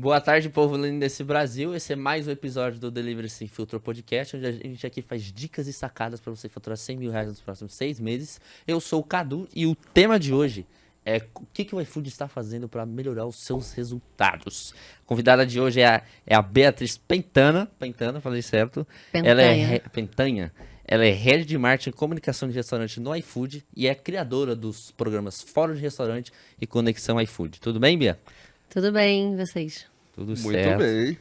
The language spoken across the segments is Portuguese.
Boa tarde, povo lindo desse Brasil. Esse é mais um episódio do Delivery Sem Filtro Podcast, onde a gente aqui faz dicas e sacadas para você faturar R$100 mil nos próximos 6 meses. Eu sou o Cadu e o tema de hoje é o que o iFood está fazendo para melhorar os seus resultados. A convidada de hoje é a Beatriz Pentana, falei certo? Pentanha. Ela é Head de Marketing e Comunicação de Restaurante no iFood e é criadora dos programas Fórum de Restaurante e Conexão iFood. Tudo bem, Bia? Tudo bem, vocês? Tudo Muito certo. bem.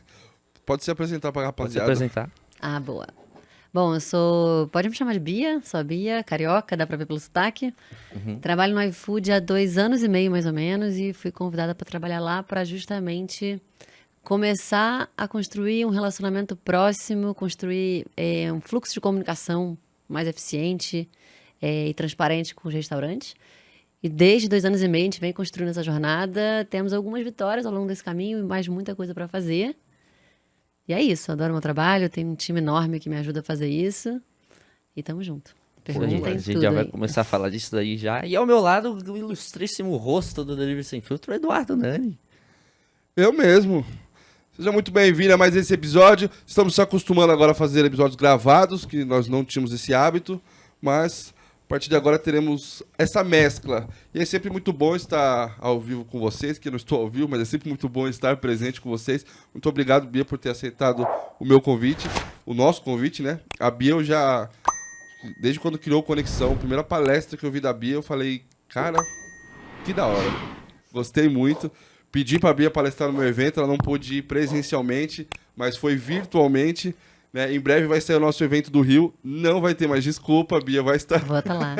Pode se apresentar para a Pode se rapaziada. apresentar. Ah, boa. Bom, eu sou... Pode me chamar de Bia, sou a Bia, carioca, dá pra ver pelo sotaque. Trabalho no iFood há 2 anos e meio, mais ou menos, e fui convidada para trabalhar lá para justamente começar a construir um relacionamento próximo, construir um fluxo de comunicação mais eficiente e transparente com os restaurantes. E desde 2 anos e meio a gente vem construindo essa jornada. Temos algumas vitórias ao longo desse caminho e mais muita coisa para fazer. E é isso, adoro meu trabalho, tenho um time enorme que me ajuda a fazer isso. E tamo junto. Perguntem A gente tudo já vai aí. começar a falar disso daí já. E ao meu lado, o ilustríssimo rosto do Delivery Sem Filtro, Eduardo Nani. Eu mesmo. Seja muito bem-vindo a mais esse episódio. Estamos se acostumando agora a fazer episódios gravados, que nós não tínhamos esse hábito, mas a partir de agora teremos essa mescla. E é sempre muito bom estar ao vivo com vocês, que eu não estou ao vivo, mas é sempre muito bom estar presente com vocês. Muito obrigado, Bia, por ter aceitado o meu convite, o nosso convite, né? A Bia eu já, desde quando criou Conexão, a primeira palestra que eu vi da Bia, eu falei, cara, que da hora. Gostei muito. Pedi para a Bia palestrar no meu evento, ela não pôde ir presencialmente, mas foi virtualmente. Né? Em breve vai sair o nosso evento do Rio. Não vai ter mais desculpa, a Bia vai estar, Vou estar lá.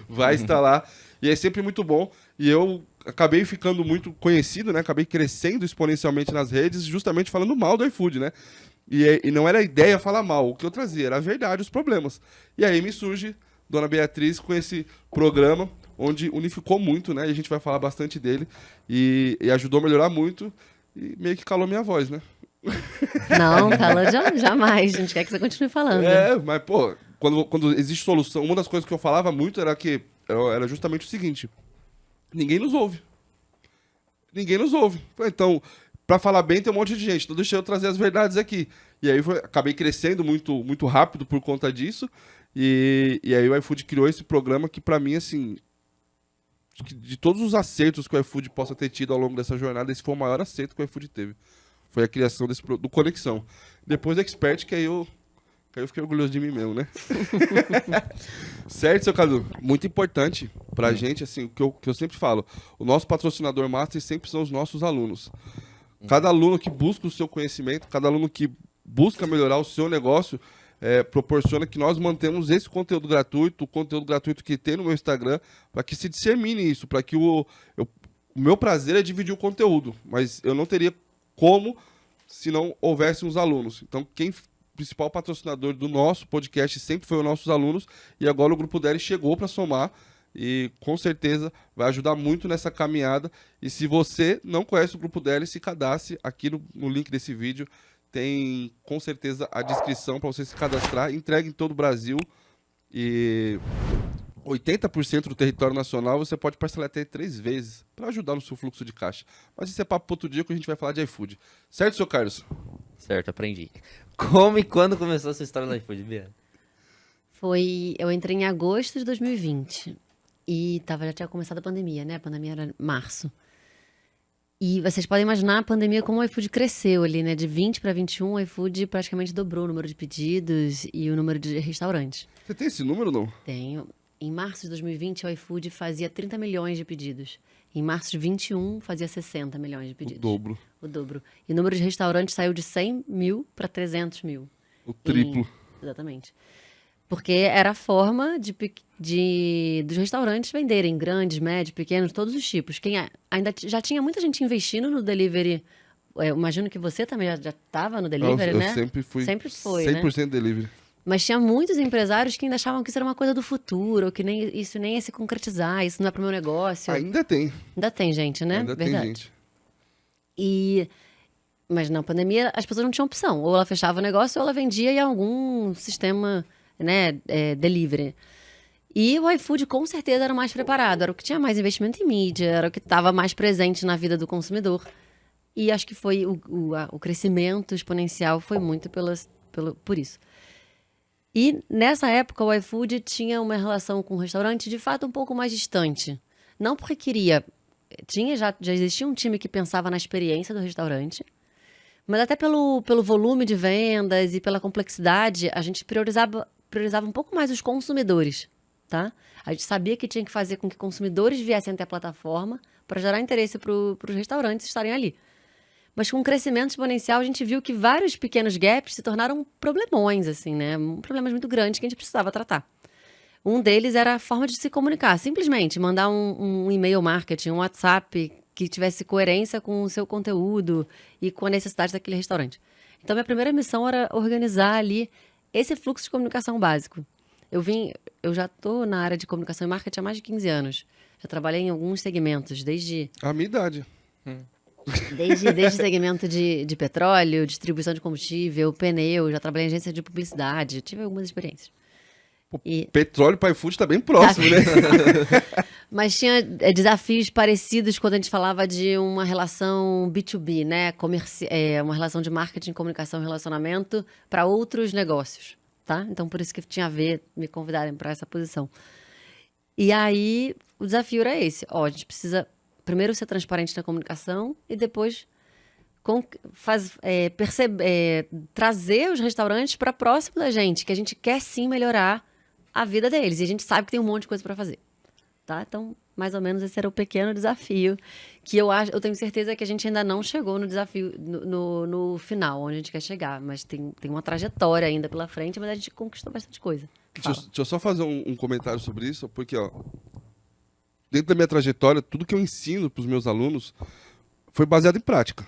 vai estar lá. E é sempre muito bom. E eu acabei ficando muito conhecido, né? Acabei crescendo exponencialmente nas redes, justamente falando mal do iFood, né? E não era a ideia falar mal, o que eu trazia era a verdade, os problemas. E aí me surge Dona Beatriz com esse programa, onde unificou muito, né? E a gente vai falar bastante dele. E ajudou a melhorar muito. E meio que calou minha voz, né? Não, fala jamais. A gente quer que você continue falando. Mas, pô, quando existe solução, uma das coisas que eu falava muito era justamente o seguinte: ninguém nos ouve. Ninguém nos ouve. Então, pra falar bem, tem um monte de gente, então deixa eu trazer as verdades aqui. E aí acabei crescendo muito, muito rápido por conta disso. E aí o iFood criou esse programa que, pra mim, assim, acho que de todos os acertos que o iFood possa ter tido ao longo dessa jornada, esse foi o maior acerto que o iFood teve. Foi a criação do Conexão. Depois do Expert, que aí eu fiquei orgulhoso de mim mesmo, né? Certo, seu Cadu? Muito importante pra gente, assim, o que eu sempre falo. O nosso patrocinador master sempre são os nossos alunos. Cada aluno que busca o seu conhecimento, cada aluno que busca melhorar o seu negócio, proporciona que nós mantemos esse conteúdo gratuito, o conteúdo gratuito que tem no meu Instagram, para que se dissemine isso, para que o meu prazer é dividir o conteúdo, mas eu não teria como se não houvesse uns alunos. Então, o principal patrocinador do nosso podcast sempre foi os nossos alunos, e agora o Grupo Deli chegou para somar, e com certeza vai ajudar muito nessa caminhada. E se você não conhece o Grupo Deli, se cadastre aqui no link desse vídeo. Tem com certeza a descrição para você se cadastrar. Entrega em todo o Brasil. E 80% do território nacional você pode parcelar até 3 vezes para ajudar no seu fluxo de caixa. Mas isso é papo para outro dia que a gente vai falar de iFood. Certo, seu Carlos? Certo, aprendi. Como e quando começou essa história no iFood, Bia? Eu entrei em agosto de 2020. E já tinha começado a pandemia, né? A pandemia era março. E vocês podem imaginar a pandemia como o iFood cresceu ali, né? De 20 para 21, o iFood praticamente dobrou o número de pedidos e o número de restaurantes. Você tem esse número ou não? Tenho. Em março de 2020, o iFood fazia 30 milhões de pedidos. Em março de 21, fazia 60 milhões de pedidos. O dobro. E o número de restaurantes saiu de 100 mil para 300 mil. O triplo. Exatamente. Porque era a forma dos restaurantes venderem, grandes, médios, pequenos, todos os tipos. Ainda já tinha muita gente investindo no delivery. Eu imagino que você também já estava no delivery, né? Eu sempre fui. Sempre foi, 100% né? delivery. Mas tinha muitos empresários que ainda achavam que isso era uma coisa do futuro, ou que isso nem ia se concretizar, isso não é para o meu negócio. Ainda tem. Ainda tem gente, né? Ainda Verdade. tem gente. Mas na pandemia as pessoas não tinham opção. Ou ela fechava o negócio ou ela vendia em algum sistema, né, delivery. E o iFood com certeza era o mais preparado, era o que tinha mais investimento em mídia, era o que estava mais presente na vida do consumidor. E acho que foi o crescimento exponencial foi muito por isso. E nessa época o iFood tinha uma relação com o restaurante de fato um pouco mais distante. Não porque queria... já existia um time que pensava na experiência do restaurante, mas até pelo volume de vendas e pela complexidade, a gente priorizava um pouco mais os consumidores, tá? A gente sabia que tinha que fazer com que consumidores viessem até a plataforma para gerar interesse para os restaurantes estarem ali. Mas com o crescimento exponencial, a gente viu que vários pequenos gaps se tornaram problemões, assim, né? Problemas muito grandes que a gente precisava tratar. Um deles era a forma de se comunicar. Simplesmente mandar um e-mail marketing, um WhatsApp que tivesse coerência com o seu conteúdo e com a necessidade daquele restaurante. Então, minha primeira missão era organizar ali esse fluxo de comunicação básico. Eu já estou na área de comunicação e marketing há mais de 15 anos. Já trabalhei em alguns segmentos, desde... A minha idade. Desde segmento de petróleo, distribuição de combustível, pneu, já trabalhei em agência de publicidade, tive algumas experiências. Petróleo para iFood tá bem próximo, né? Mas tinha desafios parecidos quando a gente falava de uma relação B2B, né? Uma relação de marketing, comunicação e relacionamento para outros negócios, tá? Então, por isso que tinha a ver me convidarem para essa posição. E aí, o desafio era esse. A gente precisa primeiro ser transparente na comunicação e depois trazer os restaurantes para próximo da gente, que a gente quer sim melhorar a vida deles. E a gente sabe que tem um monte de coisa para fazer. Tá? Então, mais ou menos esse era o pequeno desafio que eu tenho certeza que a gente ainda não chegou no desafio, no final, onde a gente quer chegar. Mas tem uma trajetória ainda pela frente, mas a gente conquistou bastante coisa. Deixa eu só fazer um comentário sobre isso, porque, dentro da minha trajetória, tudo que eu ensino para os meus alunos foi baseado em prática.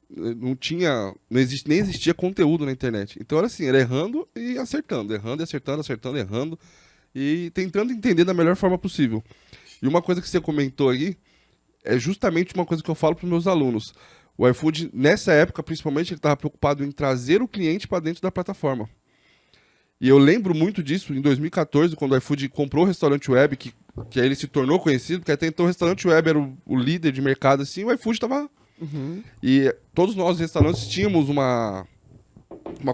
Nem existia conteúdo na internet. Então era assim, era errando e acertando, errando e tentando entender da melhor forma possível. E uma coisa que você comentou aí é justamente uma coisa que eu falo para os meus alunos. O iFood, nessa época, principalmente, ele estava preocupado em trazer o cliente para dentro da plataforma. E eu lembro muito disso em 2014, quando o iFood comprou o restaurante web, que aí ele se tornou conhecido, porque até então o restaurante web era o líder de mercado, assim, o iFood estava... Uhum. E todos nós, restaurantes, tínhamos uma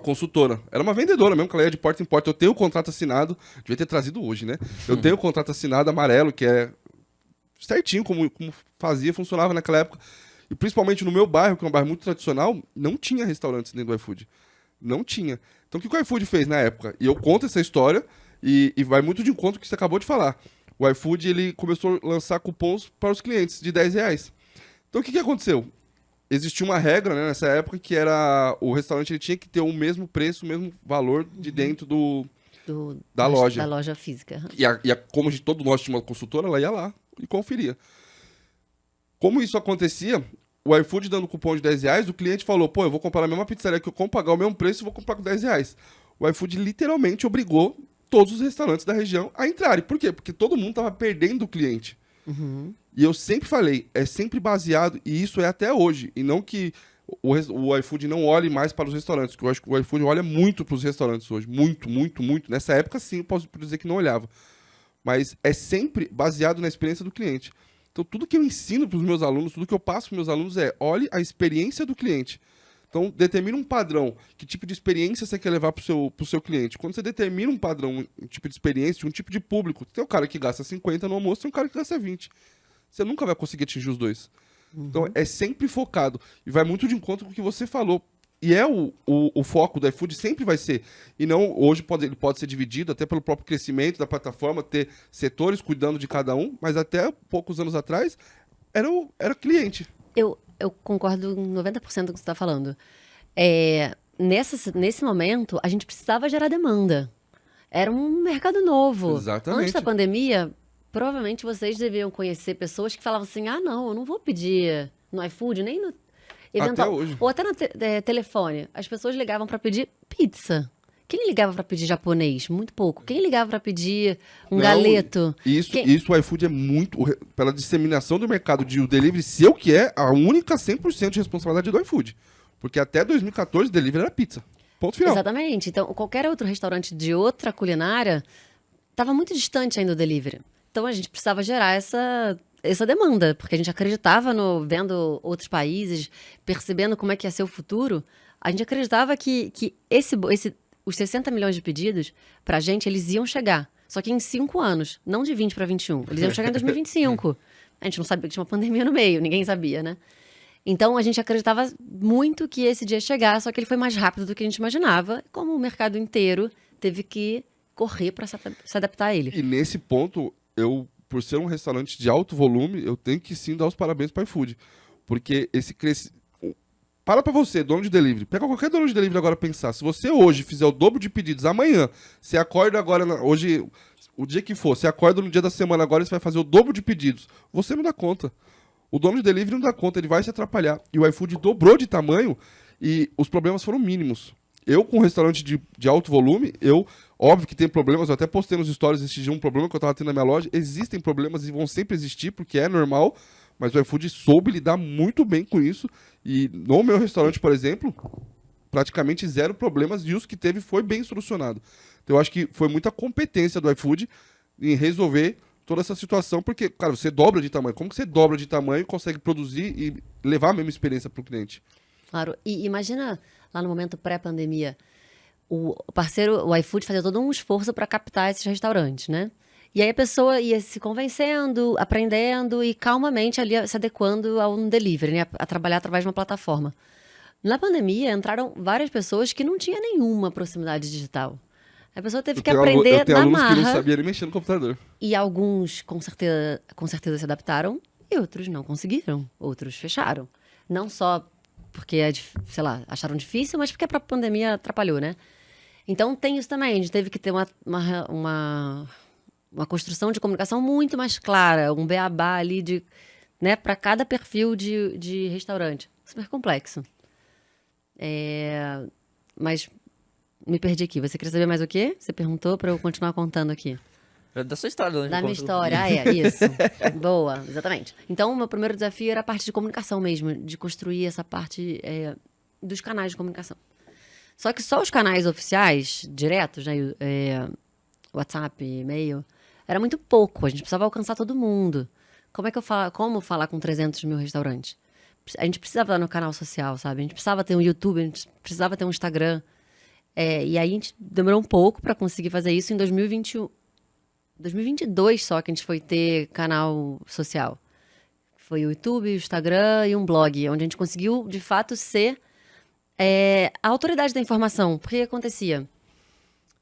consultora. Era uma vendedora mesmo, que ela ia de porta em porta. Eu tenho o contrato assinado, devia ter trazido hoje, né? Eu tenho o contrato assinado amarelo, que é certinho como funcionava naquela época. E principalmente no meu bairro, que é um bairro muito tradicional, não tinha restaurantes dentro do iFood. Não tinha. Então o que o iFood fez na época? E eu conto essa história e vai muito de encontro com o que você acabou de falar. O iFood, ele começou a lançar cupons para os clientes de R$10. Então o que aconteceu? Existia uma regra, né, nessa época, que era o restaurante ele tinha que ter o mesmo preço, o mesmo valor de dentro da loja. Da loja física. Como todo nós tinha uma consultora, ela ia lá e conferia. Como isso acontecia, o iFood dando cupom de R$10, o cliente falou, eu vou comprar na mesma pizzaria que eu compro, pagar o mesmo preço e vou comprar com R$10. O iFood literalmente obrigou todos os restaurantes da região a entrarem. Por quê? Porque todo mundo estava perdendo o cliente. Uhum. E eu sempre falei, é sempre baseado, e isso é até hoje, e não que o iFood não olhe mais para os restaurantes, que eu acho que o iFood olha muito para os restaurantes hoje, muito, muito, muito. Nessa época, sim, eu posso dizer que não olhava. Mas é sempre baseado na experiência do cliente. Então, tudo que eu ensino para os meus alunos, tudo que eu passo para os meus alunos olhe a experiência do cliente. Então, determina um padrão, que tipo de experiência você quer levar para o seu cliente. Quando você determina um padrão, um tipo de experiência, um tipo de público, tem um cara que gasta 50 no almoço, tem um cara que gasta 20. Você nunca vai conseguir atingir os dois. Uhum. Então, é sempre focado. E vai muito de encontro com o que você falou. E é o foco do iFood, sempre vai ser. E não, hoje ele pode ser dividido, até pelo próprio crescimento da plataforma, ter setores cuidando de cada um, mas até poucos anos atrás, era cliente. Eu concordo em 90% com o que você está falando. Nesse momento, a gente precisava gerar demanda. Era um mercado novo. Exatamente. Antes da pandemia, provavelmente vocês deviam conhecer pessoas que falavam assim, não, eu não vou pedir no iFood, nem no eventual. Até hoje. Ou até no telefone. As pessoas ligavam para pedir pizza. Quem ligava para pedir japonês? Muito pouco. Quem ligava para pedir galeto? Isso o iFood é muito... Pela disseminação do mercado de o delivery, se eu que é a única 100% de responsabilidade do iFood. Porque até 2014, delivery era pizza. Ponto final. Exatamente. Então, qualquer outro restaurante de outra culinária estava muito distante ainda do delivery. Então, a gente precisava gerar essa demanda, porque a gente acreditava vendo outros países, percebendo como é que ia ser o futuro, a gente acreditava que os 60 milhões de pedidos, pra gente, eles iam chegar. Só que em 5 anos, não de 20 para 21. Eles iam chegar em 2025. A gente não sabia que tinha uma pandemia no meio, ninguém sabia, né? Então, a gente acreditava muito que esse dia ia chegar, só que ele foi mais rápido do que a gente imaginava, como o mercado inteiro teve que correr para se adaptar a ele. E nesse ponto, por ser um restaurante de alto volume, eu tenho que sim dar os parabéns para o iFood. Porque esse crescimento... Para você, dono de delivery. Pega qualquer dono de delivery agora pensar. Se você hoje fizer o dobro de pedidos amanhã, você acorda agora, hoje, o dia que for, você acorda no dia da semana agora e você vai fazer o dobro de pedidos. Você não dá conta. O dono de delivery não dá conta, ele vai se atrapalhar. E o iFood dobrou de tamanho e os problemas foram mínimos. Eu, com um restaurante de alto volume, óbvio que tem problemas, eu até postei nos stories esse dia um problema que eu tava tendo na minha loja. Existem problemas e vão sempre existir, porque é normal, mas o iFood soube lidar muito bem com isso. E no meu restaurante, por exemplo, praticamente 0 problemas e os que teve foi bem solucionado. Então eu acho que foi muita competência do iFood em resolver toda essa situação, porque, cara, você dobra de tamanho. Como que você dobra de tamanho e consegue produzir e levar a mesma experiência para o cliente? Claro, e imagina lá no momento pré-pandemia, o parceiro, o iFood fazia todo um esforço para captar esses restaurantes, né? E aí a pessoa ia se convencendo, aprendendo e calmamente ali se adequando ao delivery, né? A trabalhar através de uma plataforma. Na pandemia, entraram várias pessoas que não tinham nenhuma proximidade digital. A pessoa teve que aprender eu tenho na alunos que não marra. sabiam nem mexer no computador. E alguns, com certeza se adaptaram e outros não conseguiram. Outros fecharam. Não só porque, sei lá, acharam difícil, mas porque a própria pandemia atrapalhou, né? Então tem isso também. A gente teve que ter uma construção de comunicação muito mais clara, um beabá ali né, para cada perfil de restaurante. Super complexo. Mas me perdi aqui. Você queria saber mais o quê? Você perguntou para eu continuar contando aqui. Da sua história, né? Da minha história, isso. Boa, exatamente. Então, o meu primeiro desafio era a parte de comunicação mesmo, de construir essa parte dos canais de comunicação. Só que só os canais oficiais, diretos, né, WhatsApp, e-mail, era muito pouco. A gente precisava alcançar todo mundo. Como falar com 300 mil restaurantes? A gente precisava estar no canal social, sabe? A gente precisava ter um YouTube, a gente precisava ter um Instagram. E aí a gente demorou um pouco para conseguir fazer isso em 2022 só que a gente foi ter canal social. Foi o YouTube, o Instagram e um blog, onde a gente conseguiu, de fato, ser a autoridade da informação. Porque acontecia?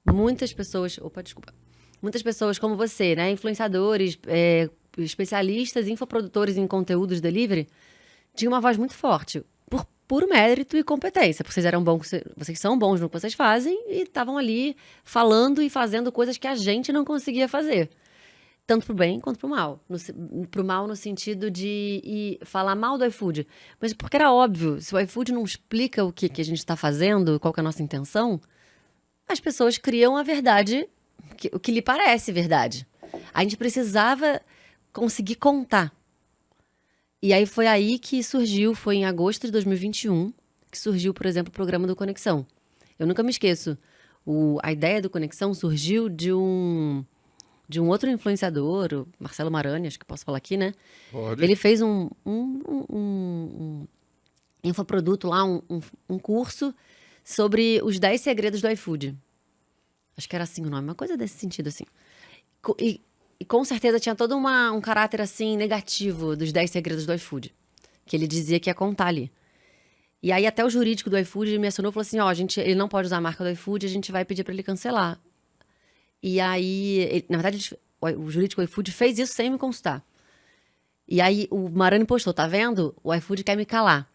Muitas pessoas como você, né? Influenciadores, especialistas, infoprodutores em conteúdos delivery, tinham uma voz muito forte. Por puro mérito e competência. Porque vocês são bons no que vocês fazem e estavam ali falando e fazendo coisas que a gente não conseguia fazer. Tanto pro bem quanto pro mal. Pro mal no sentido de falar mal do iFood. Mas porque era óbvio, se o iFood não explica o que a gente está fazendo, qual que é a nossa intenção, as pessoas criam a verdade, o que lhe parece verdade. A gente precisava conseguir contar. E aí foi aí que surgiu, foi em agosto de 2021, que surgiu, por exemplo, o programa do Conexão. Eu nunca me esqueço. A ideia do Conexão surgiu de um outro influenciador, o Marcelo Marani, acho que posso falar aqui, né? Pode. Ele fez um infoproduto lá, um curso sobre os 10 segredos do iFood. Acho que era assim o nome, uma coisa desse sentido, assim. E com certeza tinha todo um caráter, assim, negativo dos 10 segredos do iFood. Que ele dizia que ia contar ali. E aí até o jurídico do iFood me acionou e falou assim, ele não pode usar a marca do iFood, a gente vai pedir para ele cancelar. E aí, na verdade, o jurídico do iFood fez isso sem me consultar. E aí o Marani postou, tá vendo? O iFood quer me calar.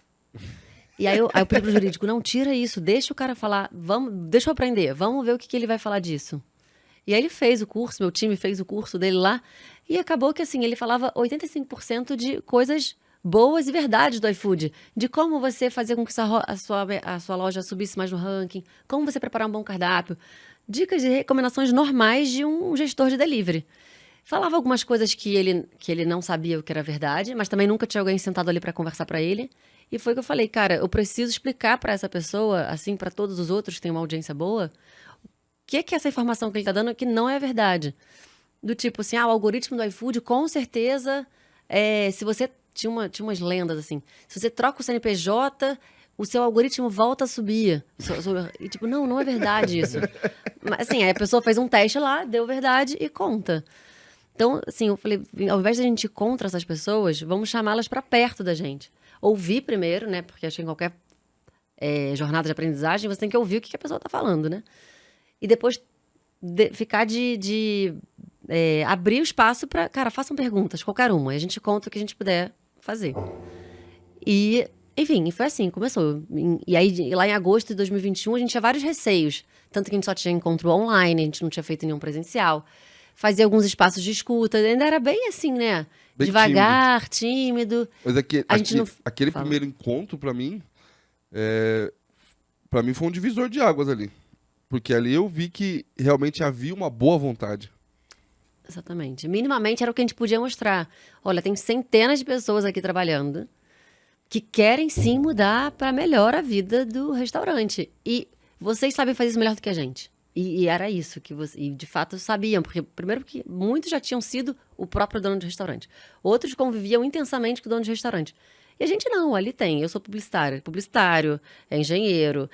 E aí eu pedi pro jurídico, não, tira isso, deixa o cara falar, deixa eu aprender, vamos ver o que ele vai falar disso. E aí ele fez o curso, meu time fez o curso dele lá, e acabou que assim, ele falava 85% de coisas boas e verdades do iFood, de como você fazer com que a sua loja subisse mais no ranking, como você preparar um bom cardápio, dicas e recomendações normais de um gestor de delivery. Falava algumas coisas que ele não sabia o que era verdade, mas também nunca tinha alguém sentado ali para conversar para ele. E foi o que eu falei, cara, eu preciso explicar para essa pessoa, assim, para todos os outros que têm uma audiência boa, o que é essa informação que ele está dando que não é verdade. Do tipo assim, o algoritmo do iFood com certeza se você... Tinha umas lendas, assim. Se você troca o CNPJ, o seu algoritmo volta a subir. E tipo, não é verdade isso. Mas, assim, aí a pessoa fez um teste lá, deu verdade e conta. Então, assim, eu falei, ao invés de a gente ir contra essas pessoas, vamos chamá-las para perto da gente. Ouvir primeiro, né? Porque acho que em qualquer jornada de aprendizagem, você tem que ouvir o que a pessoa tá falando, né? E depois ficar abrir o espaço para, cara, façam perguntas, qualquer uma. E a gente conta o que a gente puder fazer. E, enfim, foi assim, começou. E aí, lá em agosto de 2021, a gente tinha vários receios. Tanto que a gente só tinha encontro online, a gente não tinha feito nenhum presencial. Fazia alguns espaços de escuta, ainda era bem assim, né? Bem devagar, tímido. Mas aquele Fala. primeiro encontro, pra mim foi um divisor de águas ali. Porque ali eu vi que realmente havia uma boa vontade. Exatamente. Minimamente era o que a gente podia mostrar. Olha, tem centenas de pessoas aqui trabalhando que querem sim mudar para melhor a vida do restaurante. E vocês sabem fazer isso melhor do que a gente. E era isso que e de fato sabiam, porque primeiro porque muitos já tinham sido o próprio dono de restaurante. Outros conviviam intensamente com o dono de restaurante. E a gente não, ali tem. Eu sou publicitário, engenheiro,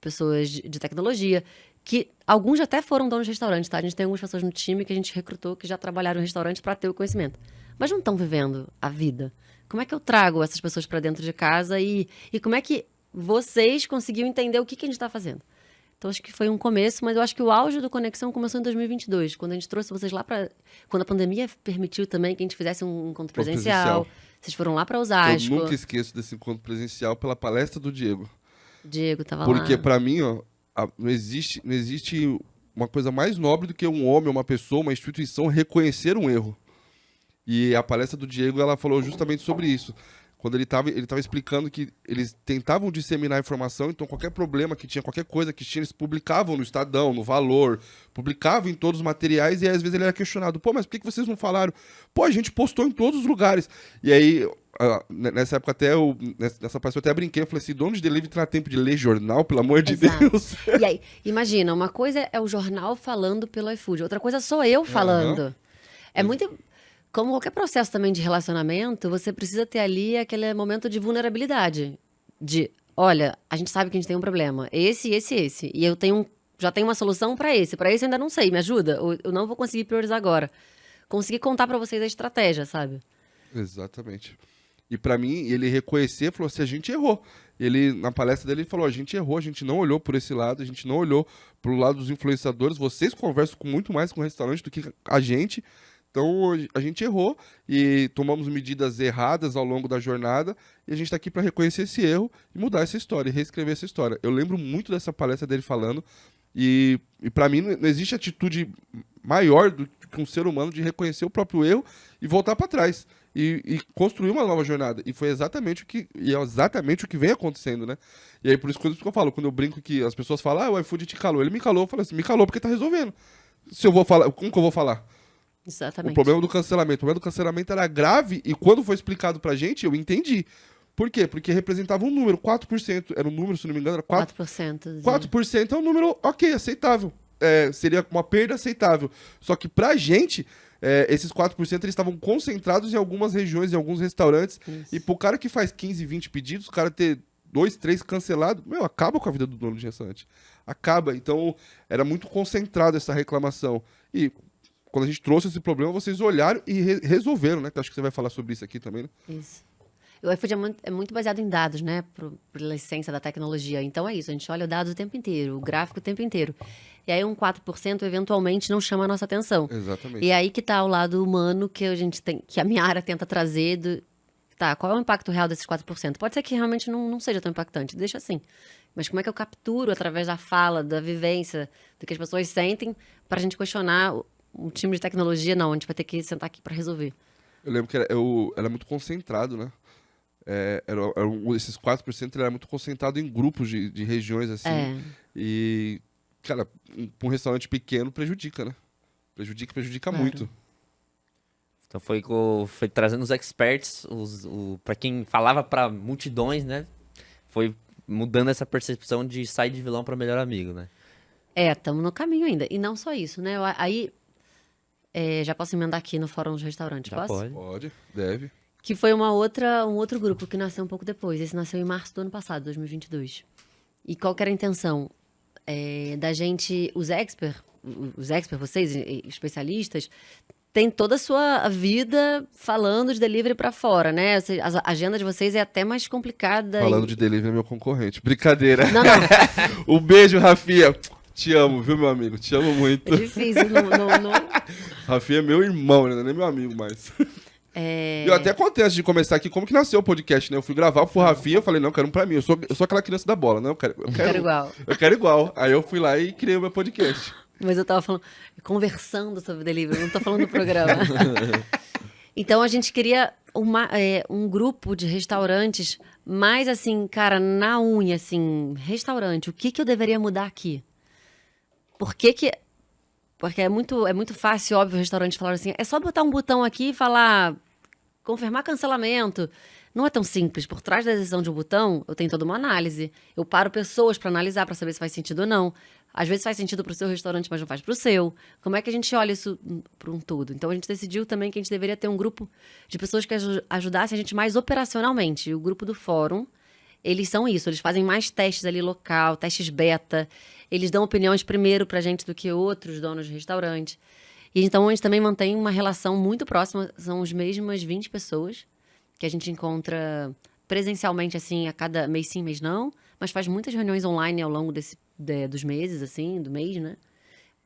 pessoas de tecnologia, que alguns até foram donos de restaurante, tá? A gente tem algumas pessoas no time que a gente recrutou que já trabalharam em restaurante para ter o conhecimento. Mas não estão vivendo a vida. Como é que eu trago essas pessoas para dentro de casa e como é que vocês conseguiram entender o que a gente está fazendo? Então, acho que foi um começo, mas eu acho que o auge do Conexão começou em 2022, quando a gente trouxe vocês lá para... Quando a pandemia permitiu também que a gente fizesse um encontro presencial. Vocês foram lá para Osasco. Eu nunca esqueço desse encontro presencial pela palestra do Diego. Diego tava lá. Porque pra mim, ó, não existe uma coisa mais nobre do que um homem, uma pessoa, uma instituição reconhecer um erro. E a palestra do Diego, ela falou justamente sobre isso. Quando ele tava explicando que eles tentavam disseminar a informação, então qualquer problema que tinha, qualquer coisa que tinha, eles publicavam no Estadão, no Valor, publicavam em todos os materiais, e aí, às vezes ele era questionado, pô, mas por que vocês não falaram? Pô, a gente postou em todos os lugares. E aí, nessa época nessa palestra eu até brinquei, eu falei assim, dono de delivery terá tempo de ler jornal, pelo amor de Deus. E aí, imagina, uma coisa é o jornal falando pelo iFood, outra coisa sou eu falando. É muito... Como qualquer processo também de relacionamento, você precisa ter ali aquele momento de vulnerabilidade. De, olha, a gente sabe que a gente tem um problema. Esse. E eu já tenho uma solução para esse. Para esse eu ainda não sei, me ajuda? Eu não vou conseguir priorizar agora. Conseguir contar para vocês a estratégia, sabe? Exatamente. E para mim, ele reconhecer, falou assim, a gente errou. Na palestra dele, ele falou, a gente errou, a gente não olhou por esse lado, a gente não olhou pro lado dos influenciadores. Vocês conversam muito mais com o restaurante do que a gente. Então, a gente errou e tomamos medidas erradas ao longo da jornada e a gente está aqui para reconhecer esse erro e mudar essa história, e reescrever essa história. Eu lembro muito dessa palestra dele falando e para mim não existe atitude maior do que um ser humano de reconhecer o próprio erro e voltar para trás e construir uma nova jornada. E foi exatamente o que vem acontecendo, né? E aí, por isso que eu falo, quando eu brinco que as pessoas falam, o iFood te calou. Ele me calou, eu falo assim, me calou porque tá resolvendo. Se eu vou falar, como que eu vou falar? Exatamente. O problema do cancelamento era grave e quando foi explicado pra gente, eu entendi. Por quê? Porque representava um número, 4%. Era um número, se não me engano, era 4%. 4% é um número ok, aceitável. Seria uma perda aceitável. Só que pra gente, esses 4% eles estavam concentrados em algumas regiões, em alguns restaurantes. Isso. E pro cara que faz 15, 20 pedidos, o cara ter 2, 3 cancelados, acaba com a vida do dono de restaurante. Acaba. Então, era muito concentrado essa reclamação. E quando a gente trouxe esse problema, vocês olharam e resolveram, né? Que acho que você vai falar sobre isso aqui também, né? Isso. O iFood é muito baseado em dados, né? Pela essência da tecnologia. Então é isso, a gente olha o dado o tempo inteiro, o gráfico o tempo inteiro. E aí 4% eventualmente não chama a nossa atenção. Exatamente. E aí que tá o lado humano que que a minha área tenta trazer qual é o impacto real desses 4%? Pode ser que realmente não seja tão impactante, deixa assim. Mas como é que eu capturo através da fala, da vivência, do que as pessoas sentem, pra gente questionar um time de tecnologia? Não, a gente vai ter que sentar aqui pra resolver. Eu lembro que era muito concentrado, né? Esses 4% era muito concentrado em grupos de regiões, assim. E, cara, pra um restaurante pequeno prejudica, né? Prejudica muito. Então foi trazendo os experts, para quem falava para multidões, né? Foi mudando essa percepção de sair de vilão para melhor amigo, né? Estamos no caminho ainda. E não só isso, né? Aí, já posso emendar aqui no Fórum dos Restaurantes, Já posso? pode. Pode, deve. Que foi um outro grupo que nasceu um pouco depois. Esse nasceu em março do ano passado, 2022. E qual que era a intenção? Da gente, os experts, vocês, especialistas, tem toda a sua vida falando de delivery pra fora, né? A agenda de vocês é até mais complicada. Falando de delivery é meu concorrente. Brincadeira. Não. Um beijo, Rafinha. Te amo, viu, meu amigo? Te amo muito. É difícil, não... Rafinha é meu irmão, né? Não é nem meu amigo mais. Eu até contei antes de começar aqui como que nasceu o podcast, né? Eu fui gravar pro Rafinha, eu falei, não, eu quero um pra mim. Eu sou aquela criança da bola, né? Eu quero igual. Eu quero igual. Aí eu fui lá e criei o meu podcast. Mas eu tava conversando sobre delivery, não tô falando do programa. Então a gente queria um grupo de restaurantes mais assim, cara, na unha, assim, restaurante, o que eu deveria mudar aqui? Porque é muito fácil, óbvio, o restaurante falar assim, é só botar um botão aqui e falar, confirmar cancelamento. Não é tão simples. Por trás da decisão de um botão, eu tenho toda uma análise. Eu paro pessoas para analisar, para saber se faz sentido ou não. Às vezes faz sentido pro seu restaurante, mas não faz pro seu. Como é que a gente olha isso para um todo? Então a gente decidiu também que a gente deveria ter um grupo de pessoas que ajudassem a gente mais operacionalmente. E o grupo do fórum, eles são isso. Eles fazem mais testes ali local, testes beta. Eles dão opiniões primeiro pra gente do que outros donos de restaurante. E então a gente também mantém uma relação muito próxima. São as mesmas 20 pessoas que a gente encontra presencialmente, assim, a cada mês sim, mês não. Mas faz muitas reuniões online ao longo dos meses, assim, do mês, né?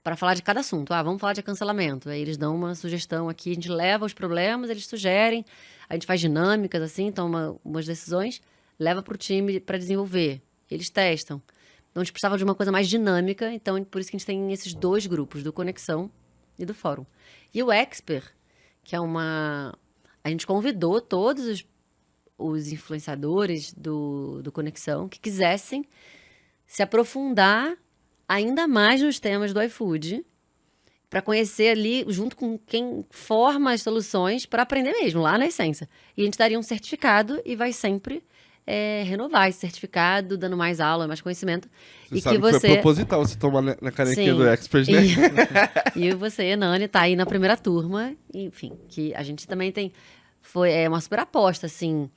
Para falar de cada assunto. Vamos falar de cancelamento. Aí eles dão uma sugestão aqui, a gente leva os problemas, eles sugerem, a gente faz dinâmicas, assim, toma umas decisões, leva para o time para desenvolver. Eles testam. Então a gente precisava de uma coisa mais dinâmica, então por isso que a gente tem esses dois grupos, do Conexão e do Fórum. E o Expert, que é a gente convidou todos os influenciadores do Conexão que quisessem se aprofundar ainda mais nos temas do iFood, para conhecer ali, junto com quem forma as soluções, para aprender mesmo, lá na essência. E a gente daria um certificado e vai sempre renovar esse certificado, dando mais aula, mais conhecimento. Você sabe que foi proposital você tomar na canequinha do Expert, né? E você, Nani, tá aí na primeira turma. Enfim, que a gente também tem... Foi uma super aposta, assim,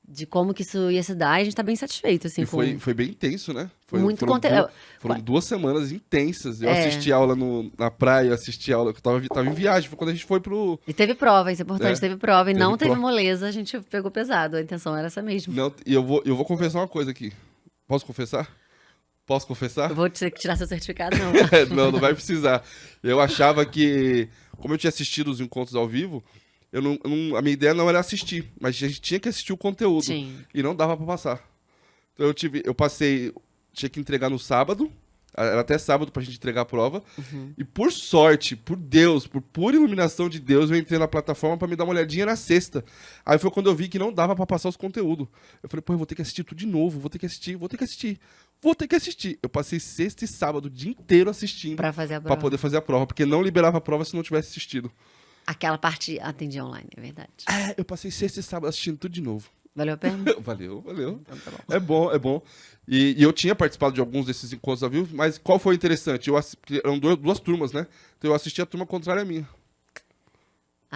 de como que isso ia se dar, e a gente tá bem satisfeito, assim. E foi bem intenso, né? Muito conteúdo. Foram 2 semanas intensas. Eu assisti aula na praia, assisti aula, que eu tava em viagem, foi quando a gente foi pro... E teve prova, isso é importante, teve prova, e não teve prova. moleza, a gente pegou pesado, a intenção era essa mesmo. Não, e eu vou confessar uma coisa aqui. Posso confessar? Posso confessar? Eu vou ter que tirar seu certificado, não. Não vai precisar. Eu achava que, como eu tinha assistido os encontros ao vivo, a minha ideia não era assistir, mas a gente tinha que assistir o conteúdo. Sim. E não dava pra passar. Então tinha que entregar no sábado, era até sábado pra gente entregar a prova. Uhum. E por sorte, por Deus, por pura iluminação de Deus, eu entrei na plataforma pra me dar uma olhadinha na sexta. Aí foi quando eu vi que não dava pra passar os conteúdos. Eu falei, eu vou ter que assistir tudo de novo, vou ter que assistir. Eu passei sexta e sábado o dia inteiro assistindo. Pra fazer a prova. Pra poder fazer a prova, porque não liberava a prova se não tivesse assistido. Aquela parte atendi online, é verdade. Eu passei sexta e sábado assistindo tudo de novo. Valeu a pena? Valeu. Então tá bom. É bom. E eu tinha participado de alguns desses encontros ao vivo, mas qual foi interessante? Eram 2 turmas, né? Então eu assisti a turma contrária à minha.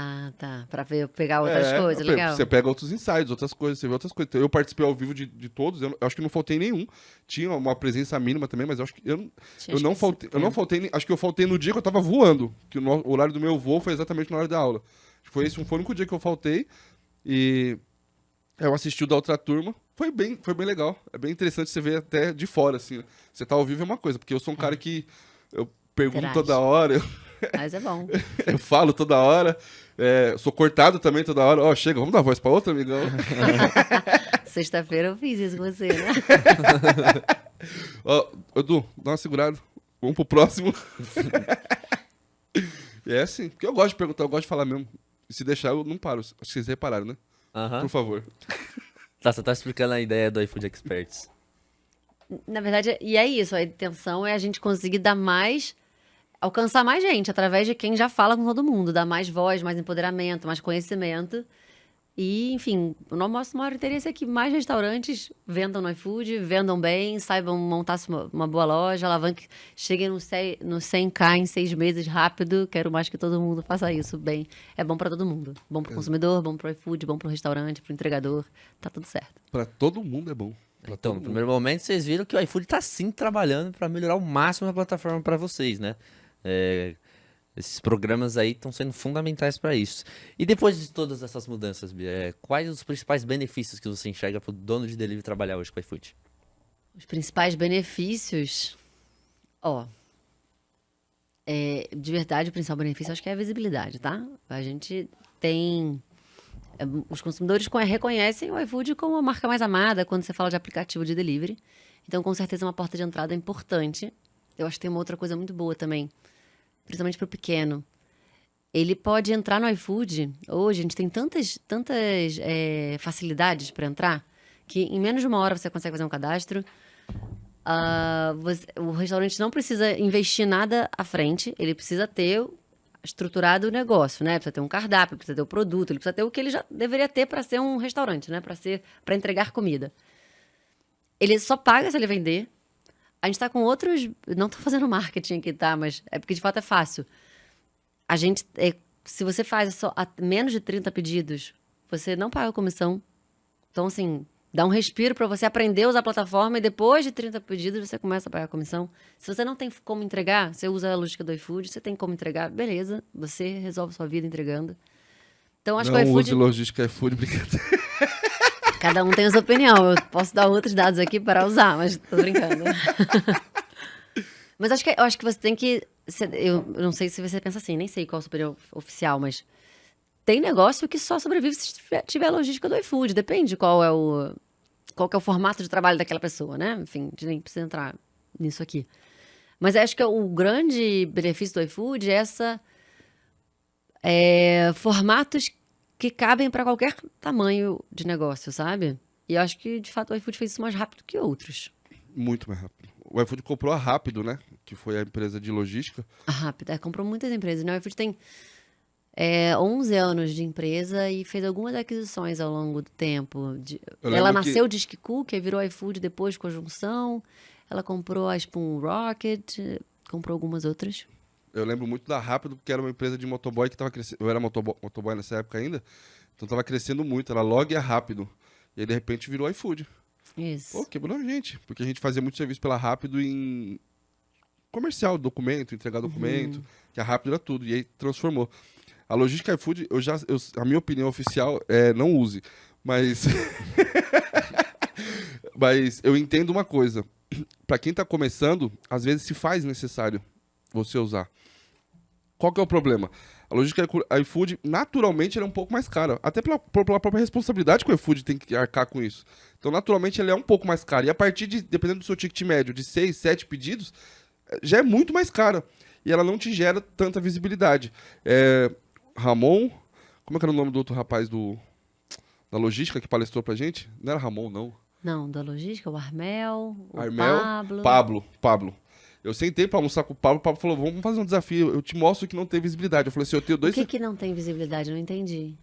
Ah, tá. Pra pegar outras coisas, legal. Você pega outros insights, outras coisas, você vê outras coisas. Então, eu participei ao vivo de todos, eu acho que não faltei nenhum. Tinha uma presença mínima também, mas eu acho que eu não faltei. Acho que eu faltei no dia que eu tava voando, que o horário do meu voo foi exatamente na hora da aula. Foi o único dia que eu faltei. E eu assisti o da outra turma. Foi bem legal. É bem interessante você ver até de fora, assim. Você tá ao vivo é uma coisa, porque eu sou um cara que eu pergunto Interage. toda hora. Mas é bom. Eu falo toda hora. Sou cortado também toda hora. Chega, vamos dar voz pra outra, amigão. Sexta-feira eu fiz isso com você, né? Edu, dá uma segurada. Vamos pro próximo. É assim, porque eu gosto de perguntar, eu gosto de falar mesmo. E se deixar, eu não paro. Acho que vocês repararam, né? Aham. Por favor. Tá, você tá explicando a ideia do iFood Experts. Na verdade, e é isso, a intenção é a gente conseguir alcançar mais gente, através de quem já fala com todo mundo, dar mais voz, mais empoderamento, mais conhecimento. E, enfim, o nosso maior interesse é que mais restaurantes vendam no iFood, vendam bem, saibam montar uma boa loja, alavanque, cheguem no 100K em 6 meses rápido. Quero mais que todo mundo faça isso bem. É bom para todo mundo. Bom para o consumidor, bom para o iFood, bom para o restaurante, para o entregador. Tá tudo certo. Para todo mundo é bom. Então, no primeiro momento, vocês viram que o iFood tá sim trabalhando para melhorar ao máximo a plataforma para vocês, né? Esses programas aí estão sendo fundamentais para isso. E depois de todas essas mudanças, Bia, quais os principais benefícios que você enxerga para o dono de delivery trabalhar hoje com o iFood? Os principais benefícios, de verdade, o principal benefício acho que é a visibilidade, tá? A gente tem... Os consumidores reconhecem o iFood como a marca mais amada quando você fala de aplicativo de delivery. Então, com certeza, é uma porta de entrada importante. Eu acho que tem uma outra coisa muito boa também, principalmente para o pequeno. Ele pode entrar no iFood. Hoje, a gente tem tantas facilidades para entrar que em menos de uma hora você consegue fazer um cadastro. O restaurante não precisa investir nada à frente. Ele precisa ter estruturado o negócio, né? Precisa ter um cardápio, precisa ter o produto, ele precisa ter o que ele já deveria ter para ser um restaurante, né? Para entregar comida. Ele só paga se ele vender. A gente tá com outros... Não tô fazendo marketing aqui, tá? Mas é porque, de fato, é fácil. A gente... se você faz só menos de 30 pedidos, você não paga comissão. Então, assim, dá um respiro para você aprender a usar a plataforma e depois de 30 pedidos você começa a pagar comissão. Se você não tem como entregar, você usa a lógica do iFood, você tem como entregar, beleza. Você resolve sua vida entregando. Então, acho que o iFood... Não use logística iFood, brincadeira. Cada um tem a sua opinião. Eu posso dar outros dados aqui para usar, mas tô brincando. Mas eu acho que você tem que... Eu não sei se você pensa assim, nem sei qual é a sua opinião oficial, mas tem negócio que só sobrevive se tiver a logística do iFood. Depende qual é o formato de trabalho daquela pessoa, né? Enfim, a gente nem precisa entrar nisso aqui. Mas eu acho que o grande benefício do iFood é formatos que cabem para qualquer tamanho de negócio, sabe? E eu acho que, de fato, o iFood fez isso mais rápido que outros. Muito mais rápido. O iFood comprou a Rápido, né? Que foi a empresa de logística. A Rápido, comprou muitas empresas, né? O iFood tem 11 anos de empresa e fez algumas aquisições ao longo do tempo. Ela nasceu de Skiku, que virou iFood depois com a junção. Ela comprou a Spoon Rocket, comprou algumas outras. Eu lembro muito da Rápido, porque era uma empresa de motoboy que estava crescendo. Eu era motoboy nessa época ainda, então estava crescendo muito. Era Log e a Rápido. E aí, de repente, virou iFood. Isso. Pô, quebrou a gente, porque a gente fazia muito serviço pela Rápido em comercial, documento, entregar documento, que a Rápido era tudo, e aí transformou. A logística iFood, a minha opinião oficial é não use, mas mas eu entendo uma coisa, para quem está começando, às vezes se faz necessário você usar. Qual que é o problema? A logística iFood, naturalmente, ela é um pouco mais cara. Até pela própria responsabilidade que o iFood tem que arcar com isso. Então, naturalmente, ela é um pouco mais cara. E a partir de, dependendo do seu ticket médio, de 6, 7 pedidos, já é muito mais cara. E ela não te gera tanta visibilidade. Ramon, como é que era o nome do outro rapaz da logística que palestrou pra gente? Não era Ramon, não. Não, da logística, o Armel, o Pablo. Eu sentei pra almoçar com o Pablo falou, vamos fazer um desafio, eu te mostro que não tem visibilidade. Eu falei assim, eu tenho dois... O que não tem visibilidade? Eu não entendi.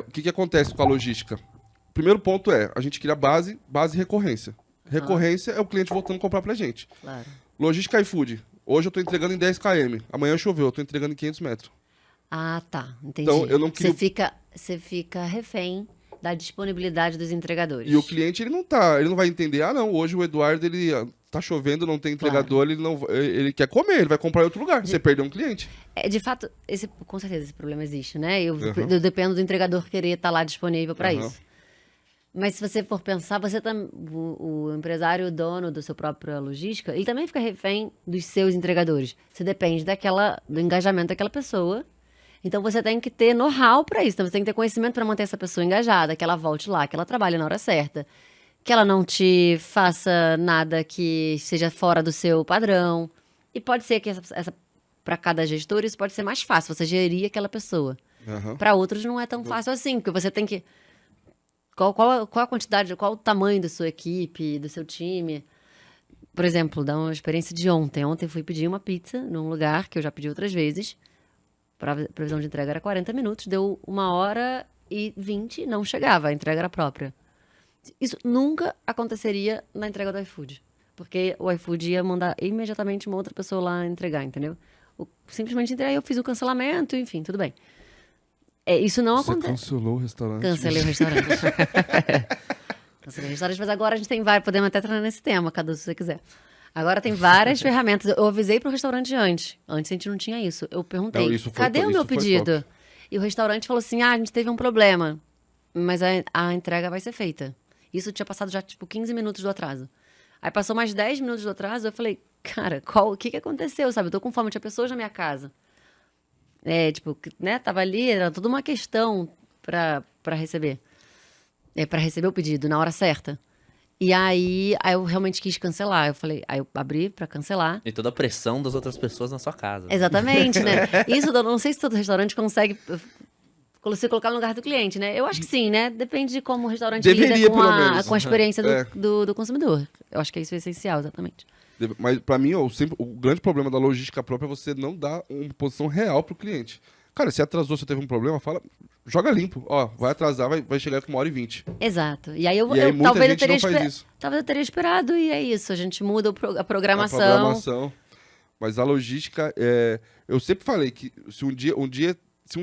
O que acontece com a logística? O primeiro ponto a gente cria base e recorrência. Recorrência é o cliente voltando a comprar pra gente. Claro. Logística iFood. Hoje eu tô entregando em 10 km. Amanhã choveu, eu tô entregando em 500 metros. Ah, tá. Entendi. Então, eu não queria... Você fica refém da disponibilidade dos entregadores. E o cliente, ele não vai entender, hoje o Eduardo, ele tá chovendo, não tem entregador, ele quer comer, ele vai comprar em outro lugar. Você perdeu um cliente. De fato, com certeza esse problema existe, né? Eu dependo do entregador querer estar lá disponível para isso. Mas se você for pensar, o empresário, o dono da sua própria logística, ele também fica refém dos seus entregadores. Você depende do engajamento daquela pessoa. Então, você tem que ter know-how para isso. Então, você tem que ter conhecimento para manter essa pessoa engajada, que ela volte lá, que ela trabalhe na hora certa, que ela não te faça nada que seja fora do seu padrão. E pode ser que para cada gestor, isso pode ser mais fácil, você gerir aquela pessoa. Para outros, não é tão fácil assim, porque você tem que... Qual a quantidade, qual o tamanho da sua equipe, do seu time? Por exemplo, dá uma experiência de ontem. Ontem eu fui pedir uma pizza num lugar que eu já pedi outras vezes. Para previsão de entrega era 40 minutos, deu 1 hora e 20 não chegava, a entrega era própria. Isso nunca aconteceria na entrega do iFood. Porque o iFood ia mandar imediatamente uma outra pessoa lá entregar, entendeu? Simplesmente entreguei, eu fiz o cancelamento, enfim, tudo bem. Isso não Você acontece. cancelou o restaurante. Cancelei o restaurante. Cancelei o restaurante, mas agora a gente tem vários, podemos até entrar nesse tema, Cadu, se você quiser. Agora tem várias ferramentas. Eu avisei pro restaurante antes. Antes a gente não tinha isso. Eu perguntei, Não, isso foi cadê o meu isso foi pedido? top. E o restaurante falou assim, a gente teve um problema, mas a entrega vai ser feita. Isso tinha passado já, tipo, 15 minutos do atraso. Aí passou mais 10 minutos do atraso, eu falei, cara, o que aconteceu, sabe? Eu tô com fome, tinha pessoas na minha casa. Tipo, né, tava ali, era toda uma questão pra receber. Pra receber o pedido na hora certa. E aí eu realmente quis cancelar. Aí eu abri pra cancelar. E toda a pressão das outras pessoas na sua casa. Exatamente, né? Isso, eu não sei se todo restaurante consegue se colocar no lugar do cliente, né? Eu acho que sim, né? Depende de como o restaurante Deveria, lida pelo menos. com a experiência É. do consumidor. Eu acho que isso é essencial, exatamente. Mas pra mim, o grande problema da logística própria é você não dar uma posição real pro cliente. Cara, se atrasou, se teve um problema, fala, joga limpo. Ó, vai atrasar, vai chegar com 1h20. Exato. E aí Muita talvez gente não faz isso. Talvez eu teria esperado e é isso. A gente muda a A programação. programação. Mas a logística, eu sempre falei que se um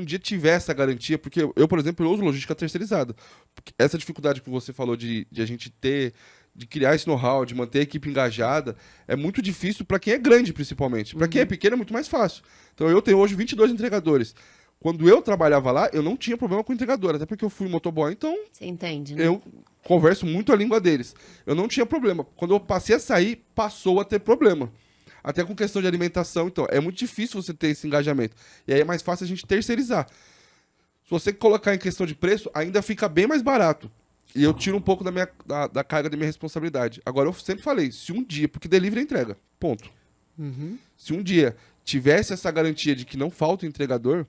dia tiver essa garantia, porque eu, por exemplo, eu uso logística terceirizada. Porque essa dificuldade que você falou de a gente ter, de criar esse know-how, de manter a equipe engajada, é muito difícil para quem é grande, principalmente. Para quem é pequeno é muito mais fácil. Então eu tenho hoje 22 entregadores. Quando eu trabalhava lá, eu não tinha problema com o entregador, até porque eu fui motoboy, então Você entende, né? eu converso muito a língua deles. Eu não tinha problema. Quando eu passei a sair, passou a ter problema. Até com questão de alimentação, então, é muito difícil você ter esse engajamento. E aí é mais fácil a gente terceirizar. Se você colocar em questão de preço, ainda fica bem mais barato. E eu tiro um pouco da carga da minha responsabilidade. Agora, eu sempre falei, se um dia, porque delivery é entrega, ponto. Se um dia tivesse essa garantia de que não falta entregador,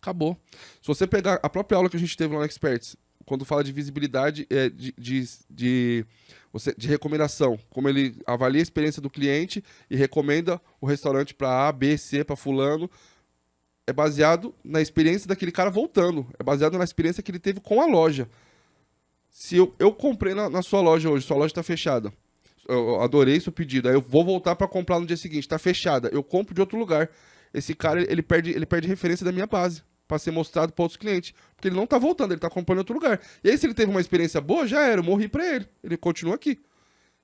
acabou. Se você pegar a própria aula que a gente teve lá no Experts, quando fala de visibilidade, de recomendação, como ele avalia a experiência do cliente e recomenda o restaurante para A, B, C, para fulano, é baseado na experiência daquele cara voltando, é baseado na experiência que ele teve com a loja. Se eu comprei na sua loja hoje, sua loja está fechada, eu adorei seu pedido, aí eu vou voltar para comprar no dia seguinte, está fechada, eu compro de outro lugar. Esse cara, ele perde referência da minha base para ser mostrado para outros clientes, porque ele não tá voltando, ele tá comprando em outro lugar. E aí, se ele teve uma experiência boa, já era, eu morri para ele continua aqui.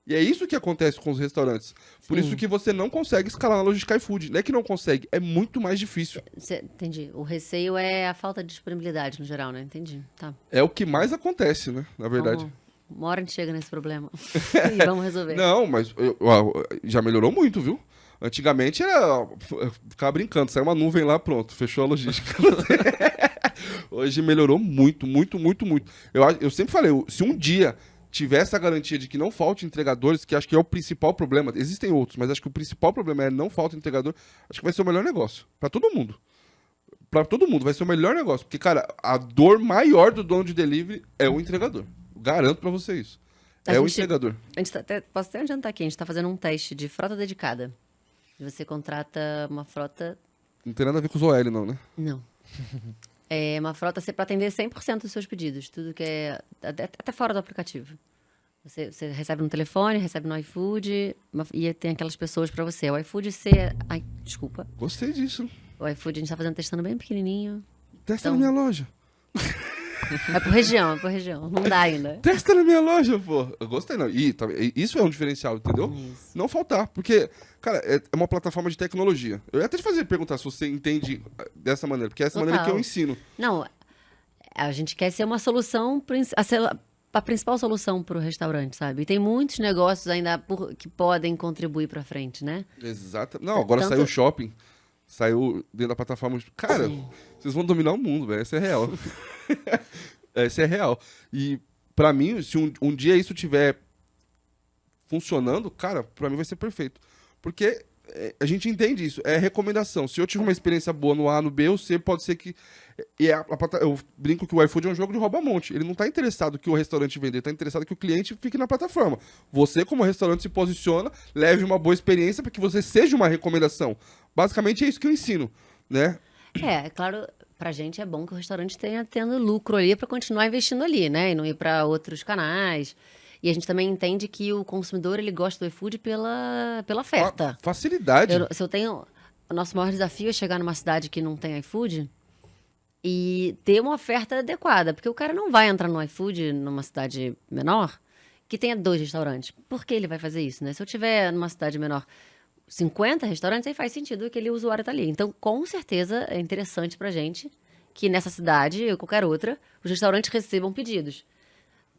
E é isso que acontece com os restaurantes. Por isso que você não consegue escalar na logística iFood. Não é que não consegue, é muito mais difícil. Entendi. O receio é a falta de disponibilidade no geral, né? Entendi. Tá. É o que mais acontece, né? Na verdade. Uma hora a gente chega nesse problema. E vamos resolver. Não, mas já melhorou muito, viu? Antigamente era ficar brincando, saiu uma nuvem lá, pronto, fechou a logística. Hoje melhorou muito, muito, muito, muito. Eu sempre falei, se um dia tiver essa garantia de que não falte entregadores, que acho que é o principal problema, existem outros, mas acho que o principal problema é não falta entregador, acho que vai ser o melhor negócio, pra todo mundo. Pra todo mundo, vai ser o melhor negócio. Porque, cara, a dor maior do dono de delivery é o entregador. Garanto pra você isso. O entregador. Posso até adiantar aqui, a gente tá fazendo um teste de frota dedicada. Você contrata uma frota... Não tem nada a ver com os OL, não, né? Não. É uma frota para atender 100% dos seus pedidos. Tudo que é... Até fora do aplicativo. Você recebe no telefone, recebe no iFood e tem aquelas pessoas para você. O iFood Ai, desculpa. Gostei disso. O iFood a gente tá fazendo testando bem pequenininho. Testa na minha loja. É por região. Não dá ainda. Testa na minha loja, pô. Eu gostei, não. E isso é um diferencial, entendeu? Isso. Não faltar. Porque, cara, é uma plataforma de tecnologia. Eu ia até te perguntar se você entende dessa maneira, porque é essa maneira que eu ensino. Não, a gente quer ser uma solução, a principal solução para o restaurante, sabe? E tem muitos negócios ainda que podem contribuir para frente, né? Exato. Não, agora saiu o shopping. Saiu dentro da plataforma. Cara, vocês vão dominar o mundo, velho. Essa é real. Essa é real. E pra mim, se um dia isso tiver funcionando, cara, pra mim vai ser perfeito. Porque a gente entende isso. É recomendação. Se eu tive uma experiência boa no A, no B, ou C, pode ser que... eu brinco que o iFood é um jogo de rouba-monte. Ele não tá interessado que o restaurante venda, ele tá interessado que o cliente fique na plataforma. Você, como restaurante, se posiciona, leve uma boa experiência para que você seja uma recomendação. Basicamente é isso que eu ensino, né? Claro, pra gente é bom que o restaurante tenha tendo lucro ali para continuar investindo ali, né? E não ir para outros canais. E a gente também entende que o consumidor, ele gosta do iFood pela oferta. Facilidade. Se eu tenho... O nosso maior desafio é chegar numa cidade que não tem iFood e ter uma oferta adequada. Porque o cara não vai entrar no iFood numa cidade menor que tenha 2 restaurantes. Por que ele vai fazer isso, né? Se eu tiver numa cidade menor 50 restaurantes, aí faz sentido que aquele usuário tá ali. Então, com certeza, é interessante pra gente que nessa cidade ou qualquer outra, os restaurantes recebam pedidos.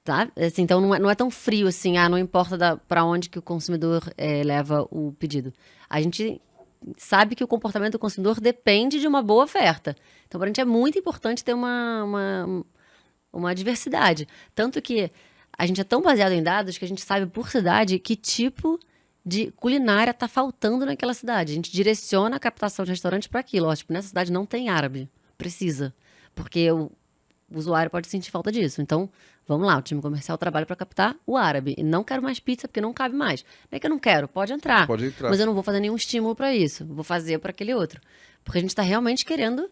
Tá? Assim, então, não é tão frio assim, não importa para onde que o consumidor leva o pedido. A gente sabe que o comportamento do consumidor depende de uma boa oferta. Então, para a gente é muito importante ter uma diversidade. Tanto que a gente é tão baseado em dados que a gente sabe por cidade que tipo de culinária está faltando naquela cidade. A gente direciona a captação de restaurantes para aquilo. Ó, tipo, nessa cidade não tem árabe. Precisa. Porque o usuário pode sentir falta disso. Então, vamos lá, o time comercial trabalha para captar o árabe. E não quero mais pizza porque não cabe mais. Não é que eu não quero, pode entrar. Pode entrar. Mas eu não vou fazer nenhum estímulo para isso. Vou fazer para aquele outro. Porque a gente está realmente querendo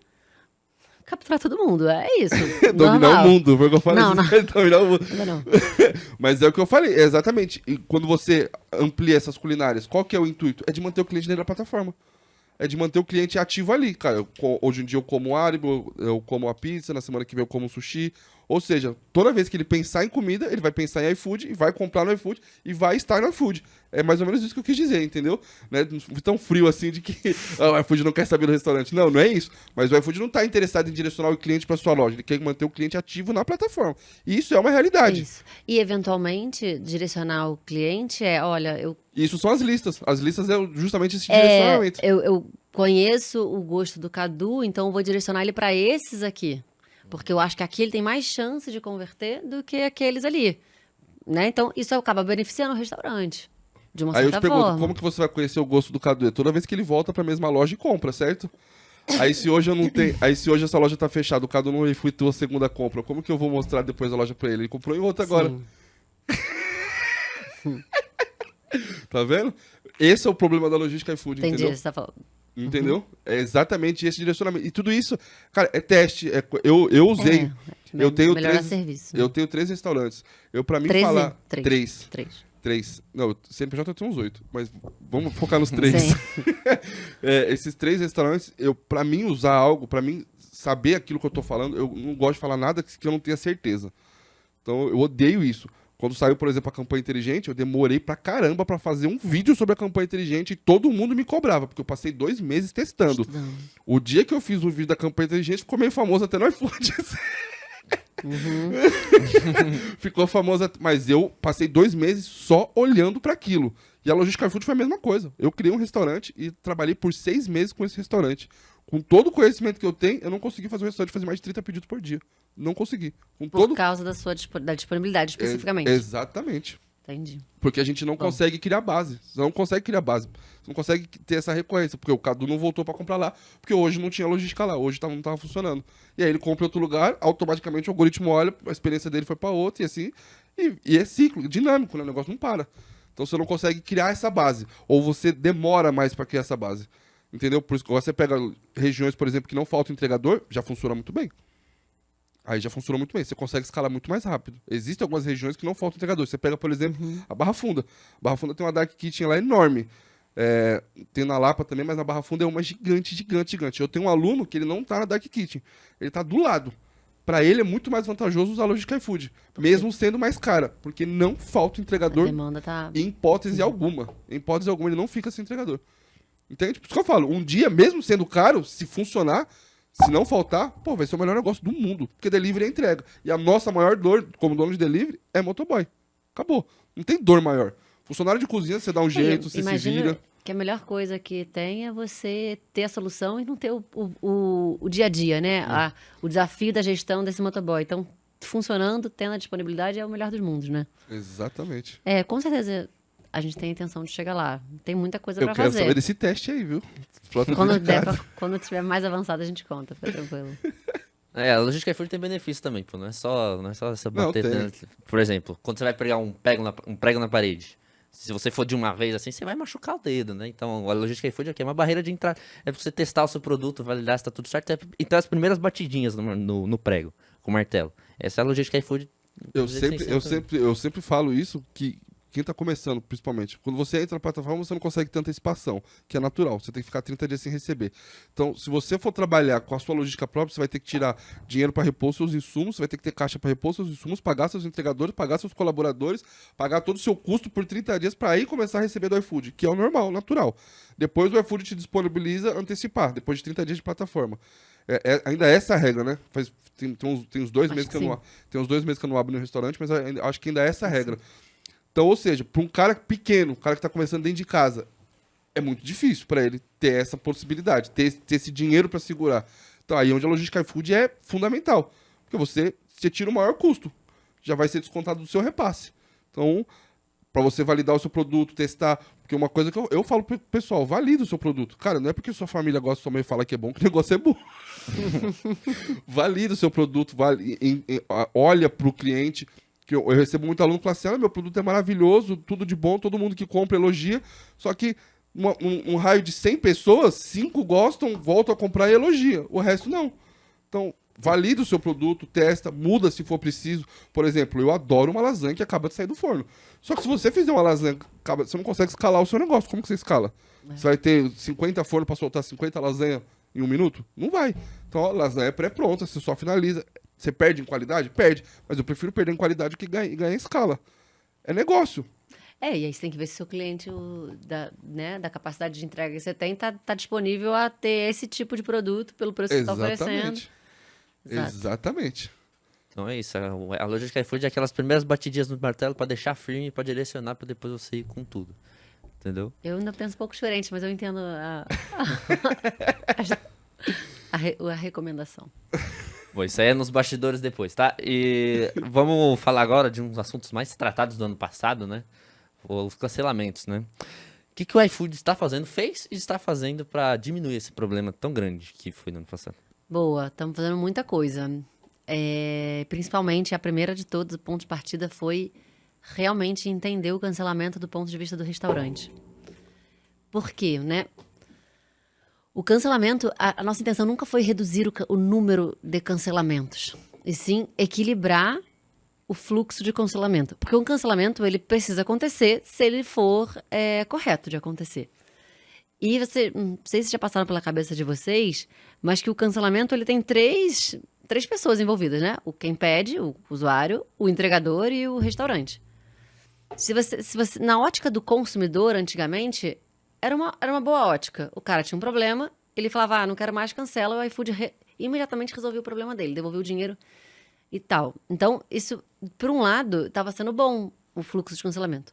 capturar todo mundo. É isso. Dominar o mundo, foi o que eu falei. Não. Dominar o mundo. Não. Mas é o que eu falei, exatamente. E quando você amplia essas culinárias, qual que é o intuito? É de manter o cliente dentro da plataforma. É de manter o cliente ativo ali, cara. Hoje em dia eu como árabe, eu como a pizza, na semana que vem eu como sushi. Ou seja, toda vez que ele pensar em comida, ele vai pensar em iFood e vai comprar no iFood e vai estar no iFood. É mais ou menos isso que eu quis dizer, entendeu? Não é tão frio assim de que o iFood não quer saber do restaurante. Não, não é isso. Mas o iFood não está interessado em direcionar o cliente para sua loja. Ele quer manter o cliente ativo na plataforma. E isso é uma realidade. Isso. E, eventualmente, direcionar o cliente Isso são as listas. As listas é justamente esse direcionamento. Eu conheço o gosto do Cadu, então eu vou direcionar ele para esses aqui. Porque eu acho que aqui ele tem mais chance de converter do que aqueles ali. Né? Então, isso acaba beneficiando o restaurante. De uma Aí eu certa te pergunto, forma. como que você vai conhecer o gosto do Cadu? É toda vez que ele volta para a mesma loja e compra, certo? Aí se hoje eu não tenho, aí se hoje essa loja tá fechada, o Cadu não efetuou a segunda compra, como que eu vou mostrar depois a loja para ele? Ele comprou em outra agora. Tá vendo? Esse é o problema da logística iFood, Entendi, entendeu? você tá falando. Entendeu? É exatamente esse direcionamento. E tudo isso, cara, é teste. Eu usei. Eu tenho melhorar serviço. Eu tenho 3 restaurantes. Pra mim 13? falar. Três. 3. Não, CNPJ eu tenho uns 8. Mas vamos focar nos 3. Sim. Esses 3 restaurantes, pra mim usar algo, pra mim saber aquilo que eu tô falando, eu não gosto de falar nada que eu não tenha certeza. Então eu odeio isso. Quando saiu, por exemplo, a campanha inteligente, eu demorei pra caramba pra fazer um vídeo sobre a campanha inteligente e todo mundo me cobrava, porque eu passei 2 meses testando. Estudando. O dia que eu fiz o vídeo da campanha inteligente, ficou meio famoso até no iFood. Ficou famoso, mas eu passei 2 meses só olhando pra aquilo. E a logística iFood foi a mesma coisa. Eu criei um restaurante e trabalhei por 6 meses com esse restaurante. Com todo o conhecimento que eu tenho, eu não consegui fazer um restaurante fazer mais de 30 pedidos por dia. Não consegui. Por causa da disponibilidade, especificamente. Exatamente. Entendi. Porque a gente não consegue criar base. Você não consegue criar base. Você não consegue ter essa recorrência. Porque o Cadu não voltou pra comprar lá. Porque hoje não tinha logística lá. Hoje não tava funcionando. E aí ele compra em outro lugar. Automaticamente o algoritmo olha. A experiência dele foi pra outro. E assim. E é ciclo. Dinâmico, né? O negócio não para. Então você não consegue criar essa base. Ou você demora mais pra criar essa base. Entendeu? Por isso que você pega regiões, por exemplo, que não falta entregador. Já funciona muito bem. Aí já funciona muito bem. Você consegue escalar muito mais rápido. Existem algumas regiões que não faltam entregador. Você pega, por exemplo, a Barra Funda. A Barra Funda tem uma Dark Kitchen lá enorme. Tem na Lapa também, mas na Barra Funda é uma gigante, gigante, gigante. Eu tenho um aluno que ele não tá na Dark Kitchen. Ele tá do lado. Pra ele é muito mais vantajoso usar a logística iFood. Mesmo sendo mais cara. Porque não falta entregador A demanda tá... em hipótese alguma. Em hipótese alguma, ele não fica sem entregador. Entende? Por isso que eu falo. Um dia, mesmo sendo caro, se funcionar... Se não faltar, vai ser o melhor negócio do mundo. Porque delivery é entrega. E a nossa maior dor, como dono de delivery, é motoboy. Acabou. Não tem dor maior. Funcionário de cozinha, você dá um jeito, você se vira. Que a melhor coisa que tem é você ter a solução e não ter o dia a dia, né? O desafio da gestão desse motoboy. Então, funcionando, tendo a disponibilidade, é o melhor dos mundos, né? Exatamente. Com certeza... A gente tem a intenção de chegar lá. Tem muita coisa pra fazer. Eu quero saber desse teste aí, viu? Quando tiver mais avançado, a gente conta. Fica tranquilo. A logística iFood tem benefício também, pô. Não é só você bater. Não, Por exemplo, quando você vai pegar um prego na parede, Se você for de uma vez assim, você vai machucar o dedo, né? Então, a logística iFood aqui é uma barreira de entrada. É pra você testar o seu produto, validar se tá tudo certo. Então, as primeiras batidinhas no prego, com o martelo. Essa é a logística iFood. Eu sempre falo isso, que quem tá começando, principalmente, quando você entra na plataforma, você não consegue ter antecipação, que é natural, você tem que ficar 30 dias sem receber. Então, se você for trabalhar com a sua logística própria, você vai ter que tirar dinheiro para repor seus insumos, você vai ter que ter caixa para repor seus insumos, pagar seus entregadores, pagar seus colaboradores, pagar todo o seu custo por 30 dias para aí começar a receber do iFood, que é o normal, natural. Depois o iFood te disponibiliza antecipar, depois de 30 dias de plataforma. Ainda é essa a regra, né? Tem uns 2 meses que eu não, tem uns 2 meses que eu não abro no restaurante, mas acho que ainda é essa a regra. Então, ou seja, para um cara pequeno, um cara que está começando dentro de casa, é muito difícil para ele ter essa possibilidade, ter esse dinheiro para segurar. Então, aí onde a logística iFood é fundamental, porque você tira o maior custo, já vai ser descontado do seu repasse. Então, para você validar o seu produto, testar, porque uma coisa que eu falo pro pessoal, valida o seu produto. Cara, não é porque sua família gosta, sua mãe fala que é bom, que o negócio é bom. Valida o seu produto, olha pro cliente. Eu recebo muito aluno que fala assim, meu produto é maravilhoso, tudo de bom, todo mundo que compra elogia, só que um raio de 100 pessoas, 5 gostam, voltam a comprar e elogia, o resto não. Então, valida o seu produto, testa, muda se for preciso. Por exemplo, eu adoro uma lasanha que acaba de sair do forno. Só que se você fizer uma lasanha, você não consegue escalar o seu negócio. Como que você escala? Você vai ter 50 fornos para soltar 50 lasanhas em 1 minuto? Não vai. Então, a lasanha é pré-pronta, você só finaliza. Você perde em qualidade? Perde. Mas eu prefiro perder em qualidade que ganhar em escala. É negócio. E aí você tem que ver se o seu cliente, da capacidade de entrega que você tem, tá disponível a ter esse tipo de produto pelo preço que você está oferecendo. Exatamente. Então é isso. A logística iFood é aquelas primeiras batidinhas no martelo para deixar firme, para direcionar, para depois você ir com tudo. Entendeu? Eu ainda penso um pouco diferente, mas eu entendo a recomendação. Bom, isso aí é nos bastidores depois, tá? E vamos falar agora de uns assuntos mais tratados do ano passado, né? Os cancelamentos, né? O que o iFood fez e está fazendo para diminuir esse problema tão grande que foi no ano passado? Boa, estamos fazendo muita coisa. Principalmente, a primeira de todos, o ponto de partida foi realmente entender o cancelamento do ponto de vista do restaurante. Por quê, né? O cancelamento, a nossa intenção nunca foi reduzir o número de cancelamentos, e sim equilibrar o fluxo de cancelamento. Porque um cancelamento, ele precisa acontecer se ele for correto de acontecer. E não sei se já passaram pela cabeça de vocês, mas que o cancelamento, ele tem três pessoas envolvidas, né? Quem pede, o usuário, o entregador e o restaurante. Se você, na ótica do consumidor, antigamente, era uma boa ótica. O cara tinha um problema, ele falava, não quero mais, cancela, o iFood imediatamente resolveu o problema dele, devolveu o dinheiro e tal. Então, isso, por um lado, estava sendo bom, o fluxo de cancelamento.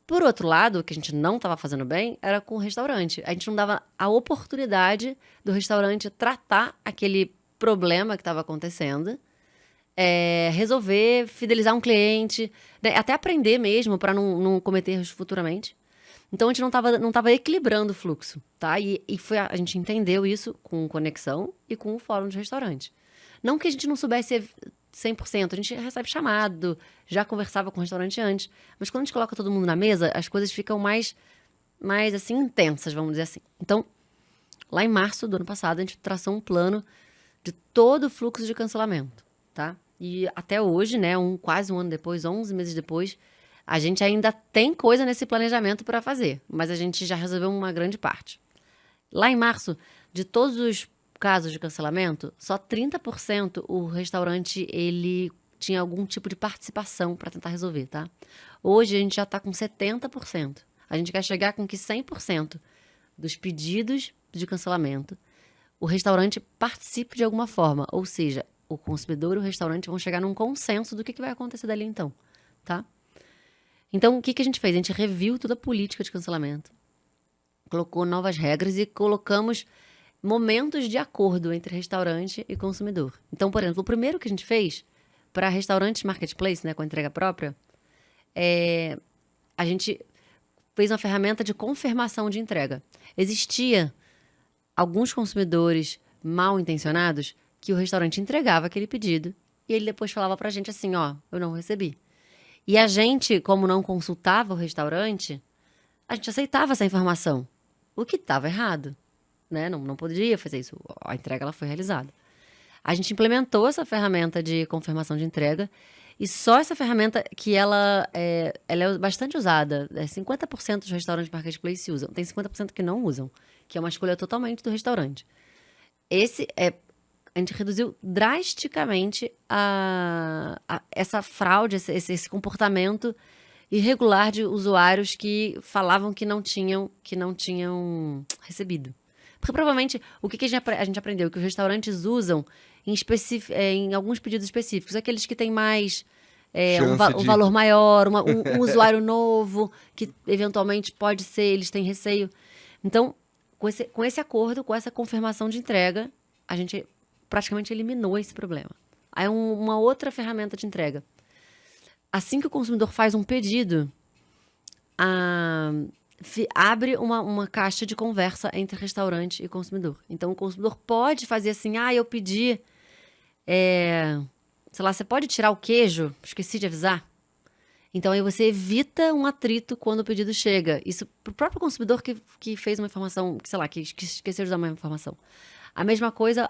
Por outro lado, o que a gente não estava fazendo bem era com o restaurante. A gente não dava a oportunidade do restaurante tratar aquele problema que estava acontecendo, resolver, fidelizar um cliente, né? Até aprender mesmo para não cometer erros futuramente. Então, a gente não tava equilibrando o fluxo, tá? E a gente entendeu isso com conexão e com o fórum de restaurante. Não que a gente não soubesse 100%, a gente recebe chamado, já conversava com o restaurante antes, mas quando a gente coloca todo mundo na mesa, as coisas ficam mais assim, intensas, vamos dizer assim. Então, lá em março do ano passado, a gente traçou um plano de todo o fluxo de cancelamento, tá? E até hoje, né, quase um ano depois, 11 meses depois, a gente ainda tem coisa nesse planejamento para fazer, mas a gente já resolveu uma grande parte. Lá em março, de todos os casos de cancelamento, só 30% o restaurante ele tinha algum tipo de participação para tentar resolver, tá? Hoje a gente já está com 70%. A gente quer chegar com que 100% dos pedidos de cancelamento o restaurante participe de alguma forma, ou seja, o consumidor e o restaurante vão chegar num consenso do que vai acontecer dali então, tá? Então, o que a gente fez? A gente reviu toda a política de cancelamento, colocou novas regras e colocamos momentos de acordo entre restaurante e consumidor. Então, por exemplo, o primeiro que a gente fez para restaurantes marketplace, né, com entrega própria, a gente fez uma ferramenta de confirmação de entrega. Existia alguns consumidores mal intencionados que o restaurante entregava aquele pedido e ele depois falava pra gente assim, eu não recebi. E a gente, como não consultava o restaurante, a gente aceitava essa informação, o que estava errado, né? Não poderia fazer isso. A entrega ela foi realizada. A gente implementou essa ferramenta de confirmação de entrega e só essa ferramenta que ela é bastante usada. 50% dos restaurantes marketplace usam. Tem 50% que não usam, que é uma escolha totalmente do restaurante. A gente reduziu drasticamente essa fraude, esse comportamento irregular de usuários que falavam que não tinham recebido. Porque provavelmente, o que a gente aprendeu? Que os restaurantes usam em alguns pedidos específicos. Aqueles que têm mais um valor maior, um usuário novo, que eventualmente pode ser, eles têm receio. Então, com esse acordo, com essa confirmação de entrega, a gente praticamente eliminou esse problema. Aí uma outra ferramenta de entrega. Assim que o consumidor faz um pedido, abre uma caixa de conversa entre restaurante e consumidor. Então, o consumidor pode fazer assim, eu pedi, sei lá, você pode tirar o queijo? Esqueci de avisar. Então, aí você evita um atrito quando o pedido chega. Isso para o próprio consumidor que fez uma informação, sei lá, que esqueceu de dar uma informação. A mesma coisa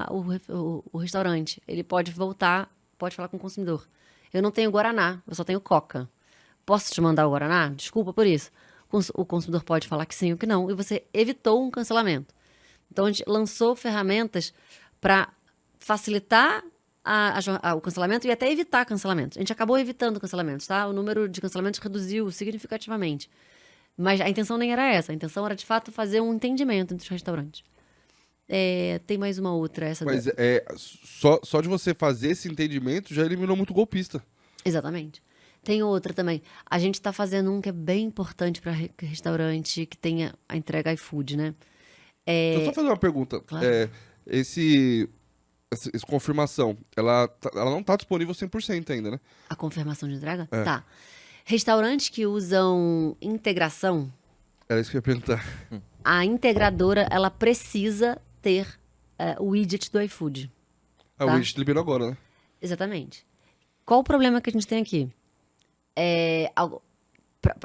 o restaurante. Ele pode voltar, pode falar com o consumidor. Eu não tenho Guaraná, eu só tenho Coca. Posso te mandar o Guaraná? Desculpa por isso. O consumidor pode falar que sim ou que não, e você evitou um cancelamento. Então, a gente lançou ferramentas para facilitar o cancelamento e até evitar cancelamentos. A gente acabou evitando cancelamentos, tá? O número de cancelamentos reduziu significativamente. Mas a intenção nem era essa. A intenção era, de fato, fazer um entendimento entre os restaurantes. Tem mais uma outra. Mas só de você fazer esse entendimento já eliminou muito golpista. Exatamente. Tem outra também. A gente está fazendo um que é bem importante para restaurante que tenha a entrega iFood, né? Deixa eu só fazer uma pergunta. Claro. Essa confirmação, ela não está disponível 100% ainda, né? A confirmação de entrega? Tá. Restaurantes que usam integração, Era isso que eu ia perguntar. a integradora, ela precisa ter o widget do iFood. O Tá? widget liberou agora, né? Exatamente. Qual o problema que a gente tem aqui?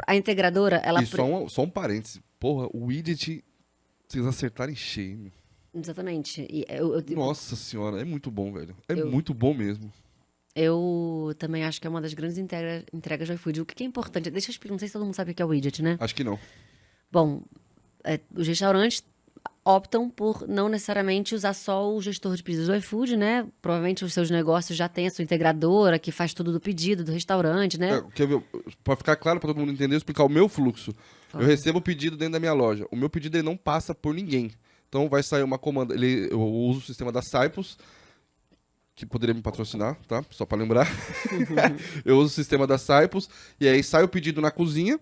A integradora, ela... E só um parêntese. Porra, o widget, vocês acertarem cheio. Meu. Exatamente. Nossa senhora, é muito bom, velho. Muito bom mesmo. Eu também acho que é uma das grandes entregas do iFood. O que é importante? Deixa eu explicar, não sei se todo mundo sabe o que é o widget, né? Acho que não. Bom, os restaurantes optam por não necessariamente usar só o gestor de pedidos do iFood, né? Provavelmente os seus negócios já têm a sua integradora, que faz tudo do pedido do restaurante, né? Para ficar claro para todo mundo entender, eu explicar o meu fluxo. Eu recebo o pedido dentro da minha loja. O meu pedido ele não passa por ninguém. Então vai sair uma comanda. Eu uso o sistema da Saipos, que poderia me patrocinar, tá? Só para lembrar. Eu uso o sistema da Saipos, e aí sai o pedido na cozinha.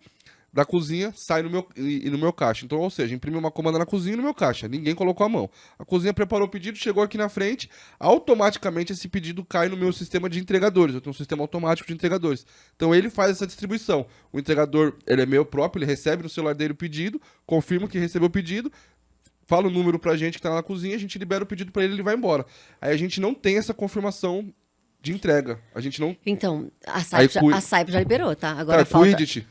Da cozinha, sai no meu caixa. Então, ou seja, imprimi uma comanda na cozinha e no meu caixa. Ninguém colocou a mão. A cozinha preparou o pedido, chegou aqui na frente, automaticamente esse pedido cai no meu sistema de entregadores. Eu tenho um sistema automático de entregadores. Então, ele faz essa distribuição. O entregador, ele é meu próprio, ele recebe no celular dele o pedido, confirma que recebeu o pedido, fala o número pra gente que tá na cozinha, a gente libera o pedido pra ele e ele vai embora. Aí a gente não tem essa confirmação de entrega. A gente não... Então, a Saipos já liberou, tá? Agora falta... widget.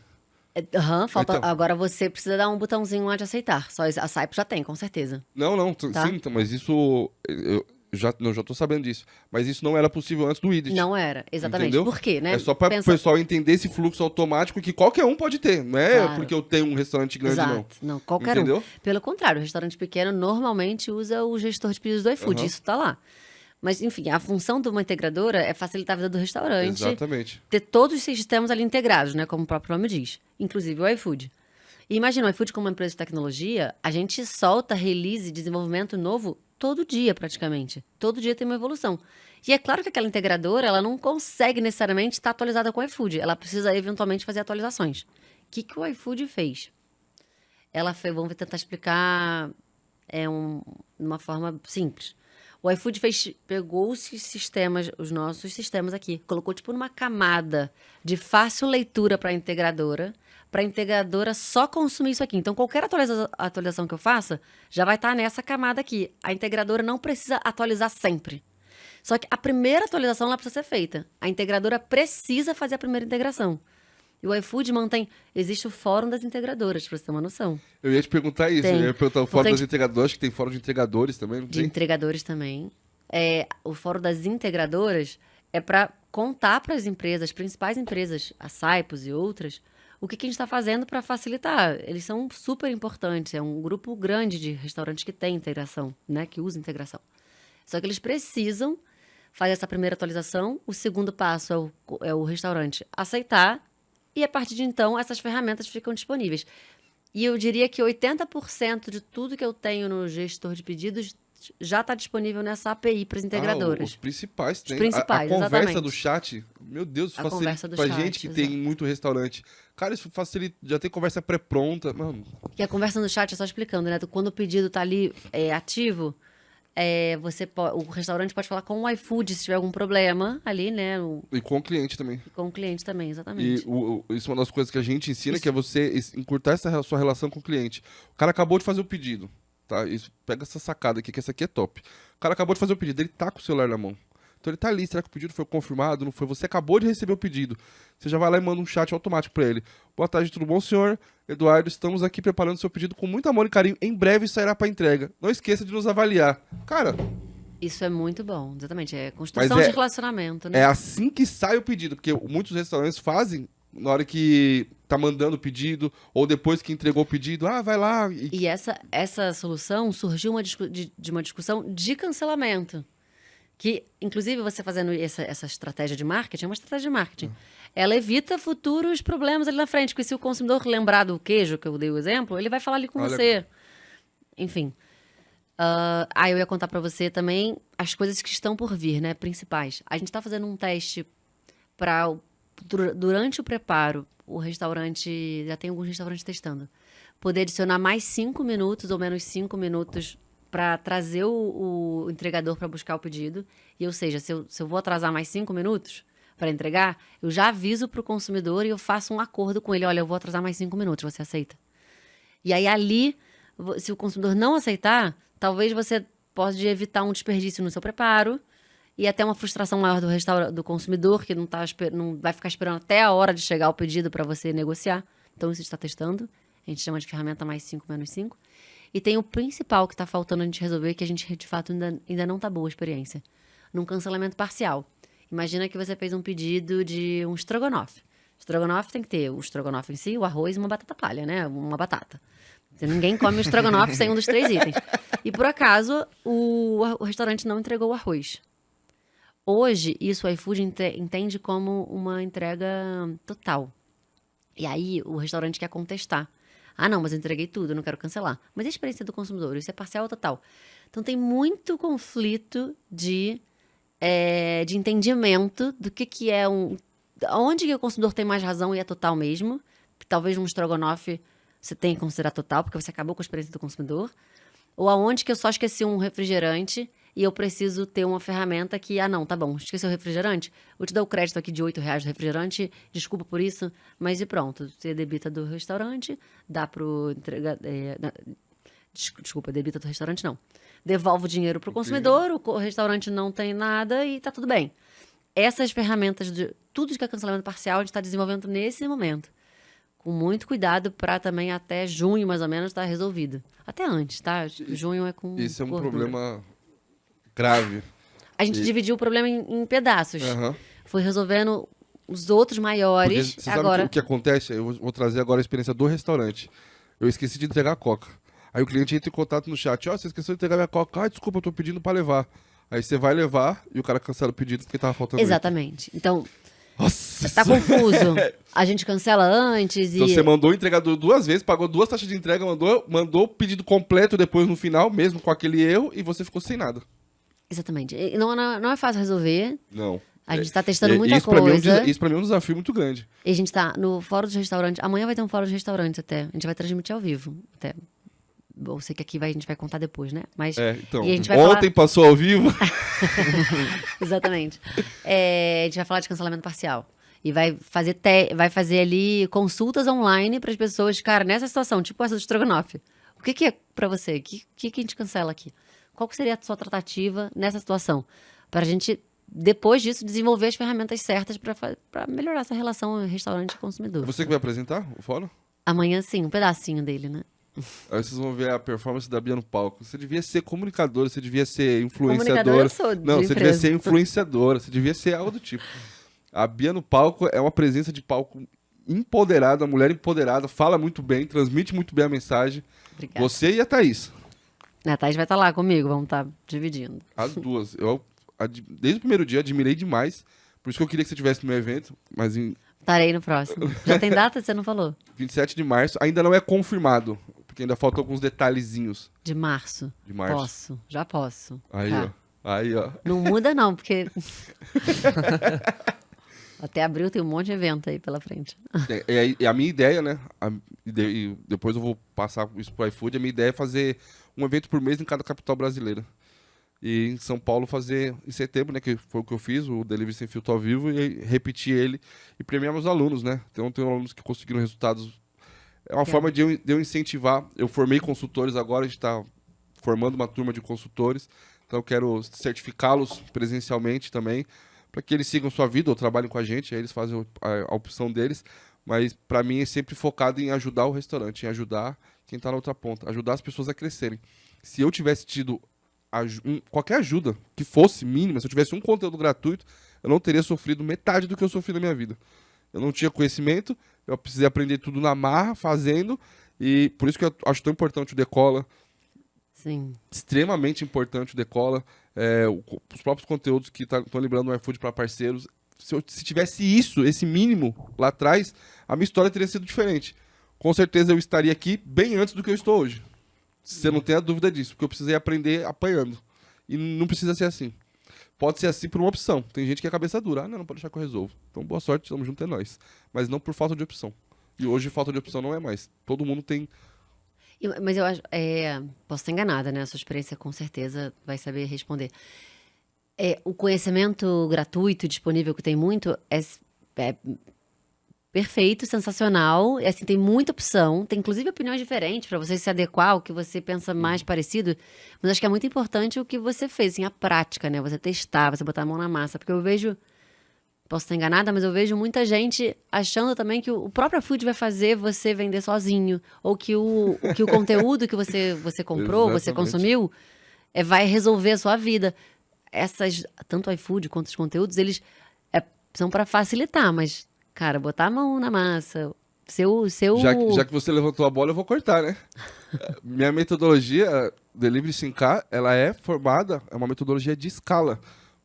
Falta. Então. Agora você precisa dar um botãozinho lá de aceitar. Só a Saipos já tem, com certeza. Não, Tá? sim, mas isso... Eu já tô sabendo disso. Mas isso não era possível antes do widget. Não era, exatamente. Entendeu? Por quê, né? É só para o pessoal entender esse fluxo automático que qualquer um pode ter. Não é Claro. porque eu tenho um restaurante grande, Exato. Não, qualquer Entendeu? um. Pelo contrário, o restaurante pequeno normalmente usa o gestor de pedidos do iFood. Isso tá lá. Mas, enfim, a função de uma integradora é facilitar a vida do restaurante. Exatamente. Ter todos os sistemas ali integrados, né? Como o próprio nome diz. Inclusive o iFood. E imagina, o iFood como uma empresa de tecnologia, a gente solta release, desenvolvimento novo todo dia, praticamente. Todo dia tem uma evolução. E é claro que aquela integradora, ela não consegue necessariamente estar atualizada com o iFood. Ela precisa, eventualmente, fazer atualizações. O que o iFood fez? Vamos tentar explicar de uma forma simples. O iFood pegou os nossos sistemas aqui, colocou tipo numa camada de fácil leitura para a integradora só consumir isso aqui. Então, qualquer atualização que eu faça já vai estar nessa camada aqui. A integradora não precisa atualizar sempre. Só que a primeira atualização ela precisa ser feita. A integradora precisa fazer a primeira integração. E o iFood mantém... Existe o fórum das integradoras, pra você ter uma noção. Eu ia te perguntar isso. Tem. Eu ia perguntar o fórum Porque das entregadoras, acho que tem fórum de entregadores também, não De tem? entregadores também. O fórum das integradoras é para contar para as empresas, as principais empresas, a Saipos e outras, o que a gente está fazendo para facilitar. Eles são super importantes. É um grupo grande de restaurantes que tem integração, né? Que usa integração. Só que eles precisam fazer essa primeira atualização. O segundo passo é o restaurante aceitar. E a partir de então, essas ferramentas ficam disponíveis. E eu diria que 80% de tudo que eu tenho no gestor de pedidos já está disponível nessa API para as integradoras. Os principais tem. Os principais, a conversa exatamente. do chat, meu Deus, A facilita conversa do pra chat, gente que exato. tem muito restaurante. Cara, isso facilita, já tem conversa pré-pronta, mano. E a conversa no chat é só explicando, né? Quando o pedido está ali ativo, o restaurante pode falar com o iFood se tiver algum problema ali, né? E com o cliente também. Com o cliente também, E exatamente. isso é uma das coisas que a gente ensina, Isso. que é você encurtar essa sua relação com o cliente. O cara acabou de fazer o pedido, tá? Isso, pega essa sacada aqui, que essa aqui é top. O cara acabou de fazer o pedido, ele tá com o celular na mão. Então ele tá ali, será que o pedido foi confirmado? Não foi? Você acabou de receber o pedido. Você já vai lá e manda um chat automático pra ele. Boa tarde, tudo bom, senhor? Eduardo, estamos aqui preparando seu pedido com muito amor e carinho. Em breve sairá pra entrega. Não esqueça de nos avaliar. Cara, Isso é muito bom, exatamente. É construção Mas de relacionamento, né? é assim que sai o pedido, porque muitos restaurantes fazem na hora que tá mandando o pedido, ou depois que entregou o pedido, vai lá. E essa solução surgiu de uma discussão de cancelamento. Que, inclusive, você fazendo essa estratégia de marketing, é uma estratégia de marketing. Ela evita futuros problemas ali na frente. Porque se o consumidor lembrar do queijo, que eu dei o exemplo, ele vai falar ali com Olha. você. Enfim. Eu ia contar pra você também as coisas que estão por vir, né? Principais. A gente tá fazendo um teste para durante o preparo, o restaurante, já tem alguns restaurantes testando, poder adicionar mais 5 minutos ou menos 5 minutos para trazer o entregador para buscar o pedido. E, ou seja, se eu vou atrasar mais 5 minutos para entregar, eu já aviso para o consumidor e eu faço um acordo com ele. Olha, eu vou atrasar mais 5 minutos, você aceita? E aí ali, se o consumidor não aceitar, talvez você pode evitar um desperdício no seu preparo e até uma frustração maior do consumidor, que não vai ficar esperando até a hora de chegar o pedido para você negociar. Então, isso está testando. A gente chama de ferramenta mais 5 menos 5. E tem o principal que está faltando a gente resolver, que a gente, de fato, ainda não está boa a experiência. Num cancelamento parcial. Imagina que você fez um pedido de um estrogonofe. Estrogonofe tem que ter o estrogonofe em si, o arroz e uma batata palha, né? Uma batata. Ninguém come o estrogonofe sem um dos 3 itens. E, por acaso, o restaurante não entregou o arroz. Hoje, isso o iFood entende como uma entrega total. E aí, o restaurante quer contestar. Não, mas eu entreguei tudo, eu não quero cancelar. Mas e a experiência do consumidor? Isso é parcial ou total? Então, tem muito conflito de entendimento do que é onde que o consumidor tem mais razão e é total mesmo. Talvez um estrogonofe você tenha que considerar total, porque você acabou com a experiência do consumidor. Ou aonde que eu só esqueci um refrigerante e eu preciso ter uma ferramenta que, não, tá bom, esqueci o refrigerante, vou te dar o crédito aqui de R$8 do refrigerante, desculpa por isso, mas e pronto, você debita do restaurante, dá pro entregador, desculpa, debita do restaurante não, devolve o dinheiro pro consumidor, o restaurante não tem nada e tá tudo bem. Essas ferramentas, tudo que é cancelamento parcial, a gente está desenvolvendo nesse momento. Com muito cuidado para também até junho, mais ou menos, estar resolvido. Até antes, tá? Junho é com Esse é um gordura. problema grave. A gente dividiu o problema em pedaços. Aham. Foi resolvendo os outros maiores. Porque você sabe agora, o que acontece? Eu vou trazer agora a experiência do restaurante. Eu esqueci de entregar a coca. Aí o cliente entra em contato no chat. Você esqueceu de entregar minha coca. Desculpa, eu tô pedindo pra levar. Aí você vai levar e o cara cancela o pedido porque tava faltando. exatamente. Então, Nossa, tá confuso. A gente cancela antes Então e... você mandou o entregador 2 vezes, pagou 2 taxas de entrega, mandou o pedido completo depois no final, mesmo com aquele erro, e você ficou sem nada. Exatamente. E não é fácil resolver. Não. A gente tá testando muita isso pra mim coisa. isso pra mim é um desafio muito grande. E a gente tá no fórum dos restaurantes. Amanhã vai ter um fórum dos restaurantes até. A gente vai transmitir ao vivo. Até. Eu sei que aqui a gente vai contar depois, né? Mas Então, e a gente vai ontem passou ao vivo. exatamente. A gente vai falar de cancelamento parcial. E vai fazer ali consultas online para as pessoas, cara, nessa situação, tipo essa do estrogonofe. O que é para você? O que a gente cancela aqui? Qual que seria a sua tratativa nessa situação? pra gente, depois disso, desenvolver as ferramentas certas pra melhorar essa relação restaurante-consumidor. Você que vai apresentar o fórum? Amanhã, sim, um pedacinho dele, né? Aí vocês vão ver a performance da Bia no palco. Você devia ser comunicadora, você devia ser Comunicadora influenciadora. eu sou de Não, você devia empresa. ser influenciadora, você devia ser algo do tipo. A Bia no palco é uma presença de palco empoderada, uma mulher empoderada, fala muito bem, transmite muito bem a mensagem. Obrigada. Você e a Thaís, A Thaís vai estar lá comigo, vamos estar dividindo. as duas. Desde o primeiro dia, admirei demais. Por isso que eu queria que você estivesse no meu evento, mas em Estarei no próximo. Já tem data, você não falou? 27 de março, ainda não é confirmado, porque ainda faltam alguns detalhezinhos De março. de março. Posso, já posso. Aí, Tá. ó. Aí, ó. Não muda não, porque... Até abril tem um monte de evento aí pela frente. É a minha ideia, né? E depois eu vou passar isso pro iFood. A minha ideia é fazer um evento por mês em cada capital brasileira. E em São Paulo fazer em setembro, né? Que foi o que eu fiz, o Delivery Sem Filtro ao vivo, e repetir ele e premiar meus alunos, né? Então tem alunos que conseguiram resultados. É uma forma de eu incentivar. Eu formei consultores agora, a gente está formando uma turma de consultores. Então eu quero certificá-los presencialmente também, para que eles sigam sua vida ou trabalhem com a gente, aí eles fazem a opção deles. Mas para mim é sempre focado em ajudar o restaurante, em ajudar quem está na outra ponta, ajudar as pessoas a crescerem. Se eu tivesse tido qualquer ajuda que fosse mínima, se eu tivesse um conteúdo gratuito, eu não teria sofrido metade do que eu sofri na minha vida. Eu não tinha conhecimento, eu precisei aprender tudo na marra, fazendo, e por isso que eu acho tão importante o Decola, Sim. extremamente importante o Decola, os próprios conteúdos que estão lembrando o iFood para parceiros. Se tivesse isso, esse mínimo lá atrás, a minha história teria sido diferente. Com certeza eu estaria aqui bem antes do que eu estou hoje. Você não tem a dúvida disso, porque eu precisei aprender apanhando. E não precisa ser assim. Pode ser assim por uma opção. Tem gente que é cabeça dura. Ah, não pode deixar que eu resolvo. Então, boa sorte, estamos juntos, é nós. Mas não por falta de opção. E hoje, falta de opção não é mais. Todo mundo tem... Mas eu acho... posso estar enganada, né? A sua experiência com certeza vai saber responder. O conhecimento gratuito, disponível, que tem muito, é perfeito, sensacional. Assim, tem muita opção. Tem, inclusive, opiniões diferentes para você se adequar ao que você pensa mais parecido. Mas acho que é muito importante o que você fez, assim, a prática, né? Você testar, você botar a mão na massa. Porque eu vejo... Posso estar enganada, mas eu vejo muita gente achando também que o próprio iFood vai fazer você vender sozinho. Ou que o conteúdo que você comprou, você Exatamente. consumiu, vai resolver a sua vida. Tanto o iFood quanto os conteúdos, eles são para facilitar, mas, cara, botar a mão na massa, Já que você levantou a bola, eu vou cortar, né? Minha metodologia, Delivery 5K, ela é uma metodologia de escala.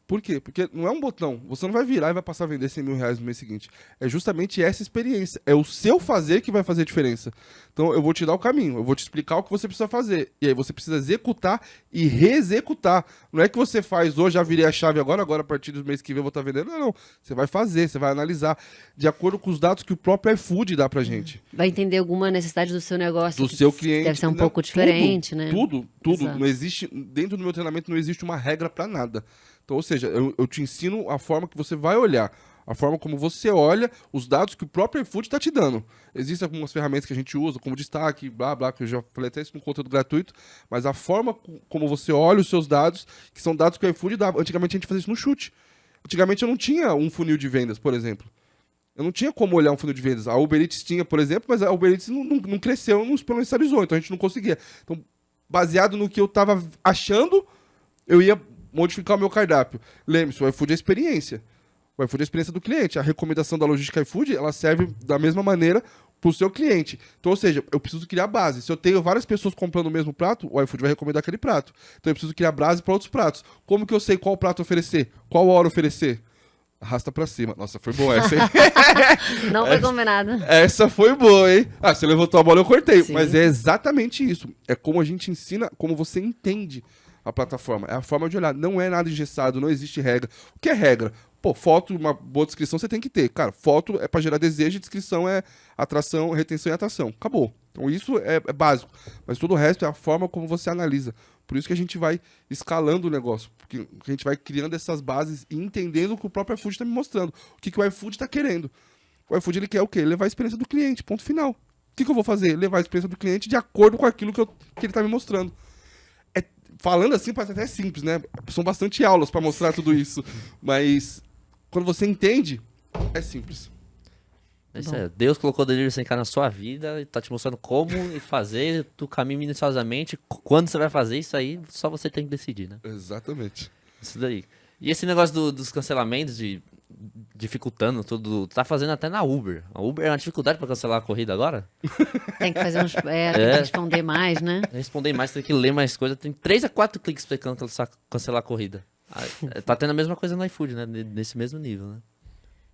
Por quê? Porque não é um botão. Você não vai virar e vai passar a vender 100 mil reais no mês seguinte. É justamente essa experiência. É o seu fazer que vai fazer a diferença. Então, eu vou te dar o caminho. Eu vou te explicar o que você precisa fazer. E aí, você precisa executar e reexecutar. Não é que você faz hoje, já virei a chave agora a partir do mês que vem eu vou estar vendendo. Não. Você vai fazer, você vai analisar. De acordo com os dados que o próprio iFood dá pra gente. vai entender alguma necessidade do seu negócio. Do seu cliente. Deve ser um entendeu? pouco diferente, né? Tudo. Exato. Não existe, dentro do meu treinamento não existe uma regra pra nada. Então, ou seja, eu te ensino a forma que você vai olhar, a forma como você olha os dados que o próprio iFood está te dando. Existem algumas ferramentas que a gente usa, como destaque, blá, blá, que eu já falei até isso no conteúdo gratuito, mas a forma como você olha os seus dados, que são dados que o iFood dá. Antigamente a gente fazia isso no chute. Antigamente eu não tinha um funil de vendas, por exemplo. Eu não tinha como olhar um funil de vendas. A Uber Eats tinha, por exemplo, mas a Uber Eats não cresceu, não exponencializou, então a gente não conseguia. Então, baseado no que eu estava achando, eu ia modificar o meu cardápio. Lembre-se, o iFood é experiência. O iFood é a experiência do cliente. A recomendação da logística iFood, ela serve da mesma maneira para o seu cliente. Então, ou seja, eu preciso criar base. Se eu tenho várias pessoas comprando o mesmo prato, o iFood vai recomendar aquele prato. Então, eu preciso criar base para outros pratos. Como que eu sei qual prato oferecer? Qual hora oferecer? Arrasta pra cima. Nossa, foi boa essa, hein? Não foi combinado. Essa foi boa, hein? Ah, você levantou a bola, eu cortei. Sim. Mas é exatamente isso. É como a gente ensina, como você entende a plataforma. É a forma de olhar. Não é nada engessado, não existe regra. O que é regra? Pô, foto, uma boa descrição você tem que ter. Cara, foto é pra gerar desejo e descrição é atração, retenção e atração. Acabou. Então isso é básico. Mas todo o resto é a forma como você analisa. Por isso que a gente vai escalando o negócio. Porque a gente vai criando essas bases e entendendo o que o próprio iFood está me mostrando. O que o iFood está querendo. O iFood ele quer o quê? Levar a experiência do cliente. Ponto final. O que eu vou fazer? Levar a experiência do cliente de acordo com aquilo que ele está me mostrando. falando assim parece até simples, né? São bastante aulas pra mostrar tudo isso. Mas quando você entende, é simples. Isso é, Deus colocou o Delivery Sem K na sua vida e tá te mostrando como e fazer o caminho minuciosamente. Quando você vai fazer isso aí, só você tem que decidir, né? Exatamente. Isso daí. E esse negócio dos cancelamentos, dificultando tudo, tá fazendo até na Uber. A Uber é uma dificuldade pra cancelar a corrida agora? Tem que fazer uns. Tem que responder mais, né? Responder mais, tem que ler mais coisa. Tem 3 a 4 cliques pra cancelar a corrida. Tá tendo a mesma coisa no iFood, né? Nesse mesmo nível, né?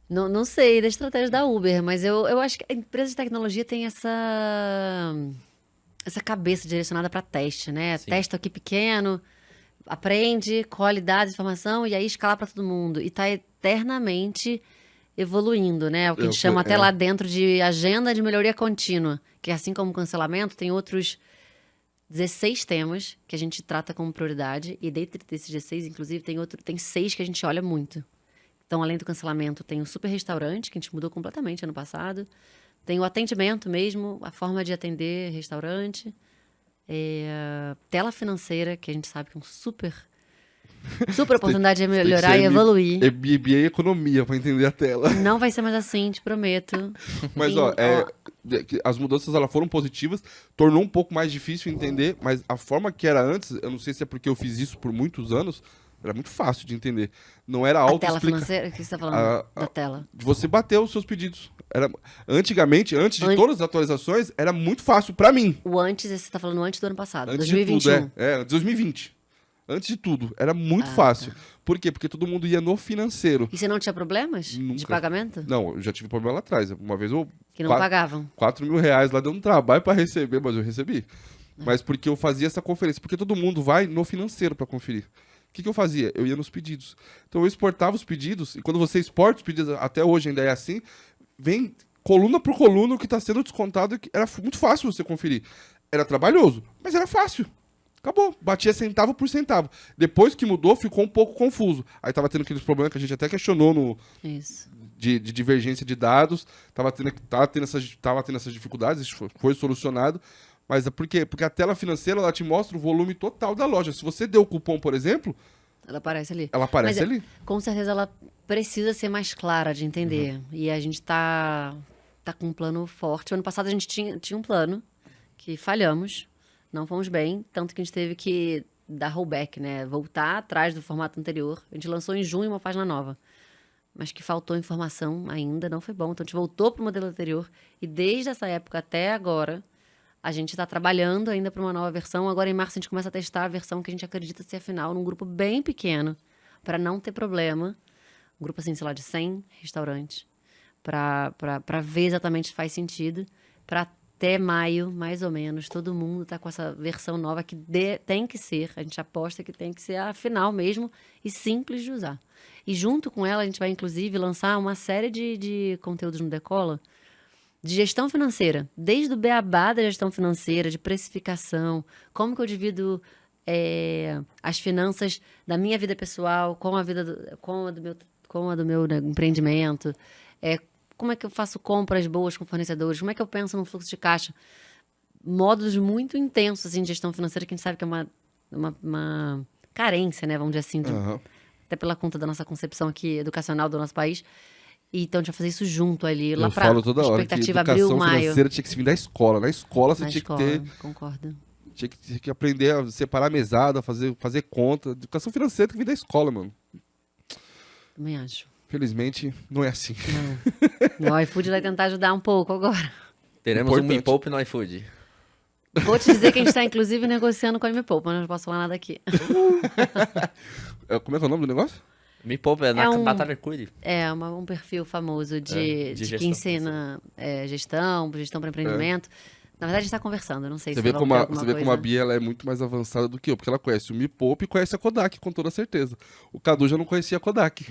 Não sei da estratégia da Uber, mas eu acho que a empresa de tecnologia tem essa cabeça direcionada para teste, né? Sim. Testa aqui pequeno, aprende, colhe dados, informação e aí escala para todo mundo. E tá eternamente evoluindo, né? O que a gente chama até lá dentro de agenda de melhoria contínua, que assim como o cancelamento, tem outros 16 temas que a gente trata como prioridade e dentre desses 16, inclusive, tem 6 que a gente olha muito. Então, além do cancelamento, tem o super restaurante, que a gente mudou completamente ano passado. Tem o atendimento mesmo, a forma de atender restaurante. Tela financeira, que a gente sabe que é um super oportunidade de melhorar e evoluir. MBA e economia pra entender a tela. Não vai ser mais assim, te prometo. Mas, as mudanças elas foram positivas, tornou um pouco mais difícil entender, mas a forma que era antes, eu não sei se é porque eu fiz isso por muitos anos, era muito fácil de entender. Não era A tela financeira? O que você está falando da tela? De você bater os seus pedidos. Antigamente, antes de todas as atualizações, era muito fácil pra mim. Você está falando antes do ano passado, antes 2021. De tudo, 2020. Antes de tudo, era muito fácil. Tá. Por quê? Porque todo mundo ia no financeiro. E você não tinha problemas Nunca. de pagamento? Não, eu já tive problema lá atrás. Uma vez eu... Que não pagavam? 4 mil reais lá deu um trabalho pra receber, mas eu recebi. Mas porque eu fazia essa conferência. Porque todo mundo vai no financeiro pra conferir. O que eu fazia? Eu ia nos pedidos. Então eu exportava os pedidos, e quando você exporta os pedidos, até hoje ainda é assim, vem coluna por coluna o que está sendo descontado, que era muito fácil você conferir. Era trabalhoso, mas era fácil. Acabou, batia centavo por centavo. Depois que mudou, ficou um pouco confuso. Aí tava tendo aqueles problemas que a gente até questionou de divergência de dados, tava tendo essas dificuldades, isso foi solucionado. Mas é por quê? Porque a tela financeira ela te mostra o volume total da loja. Se você deu o cupom, por exemplo, ela aparece ali. Ela aparece ali. Com certeza ela precisa ser mais clara de entender. E a gente tá com um plano forte. O ano passado a gente tinha um plano que falhamos, não fomos bem, tanto que a gente teve que dar rollback, né? Voltar atrás do formato anterior. A gente lançou em junho uma página nova, mas que faltou informação ainda, não foi bom. Então a gente voltou pro modelo anterior e desde essa época até agora a gente está trabalhando ainda para uma nova versão. Agora, em março, a gente começa a testar a versão que a gente acredita ser a final, num grupo bem pequeno, para não ter problema. Um grupo, assim, sei lá, de 100 restaurantes, para ver exatamente se faz sentido. Para até maio, mais ou menos, todo mundo está com essa versão nova que tem que ser, a gente aposta que tem que ser a final mesmo e simples de usar. E junto com ela, a gente vai, inclusive, lançar uma série de conteúdos no Decola, de gestão financeira, desde o beabá da gestão financeira, de precificação, como que eu divido as finanças da minha vida pessoal com a do meu né, empreendimento, como é que eu faço compras boas com fornecedores, como é que eu penso no fluxo de caixa. Módulos muito intensos assim, de gestão financeira, que a gente sabe que é uma carência, né, vamos dizer assim, até pela conta da nossa concepção aqui educacional do nosso país. Então, a gente vai fazer isso junto ali, lá pra falo toda hora que educação financeira tinha que se vir da escola. Na escola você tinha que ter... Concordo. Tinha que aprender a separar a mesada, fazer conta. Educação financeira tem que vir da escola, mano. Também acho. Felizmente, não é assim. Não. O iFood vai tentar ajudar um pouco agora. Teremos um Me Poupe no iFood. Vou te dizer que a gente está, inclusive, negociando com a Me Poupe, mas não posso falar nada aqui. Como é que é o nome do negócio? Me Poupe, na Batalha Cuide. É, um perfil famoso de que ensina gestão para empreendimento. Na verdade, a gente está conversando, não sei você se vê vai como ter alguma Você vê coisa. como a Bia ela é muito mais avançada do que eu, porque ela conhece o Me Poupe e conhece a Kodak, com toda certeza. O Cadu já não conhecia a Kodak.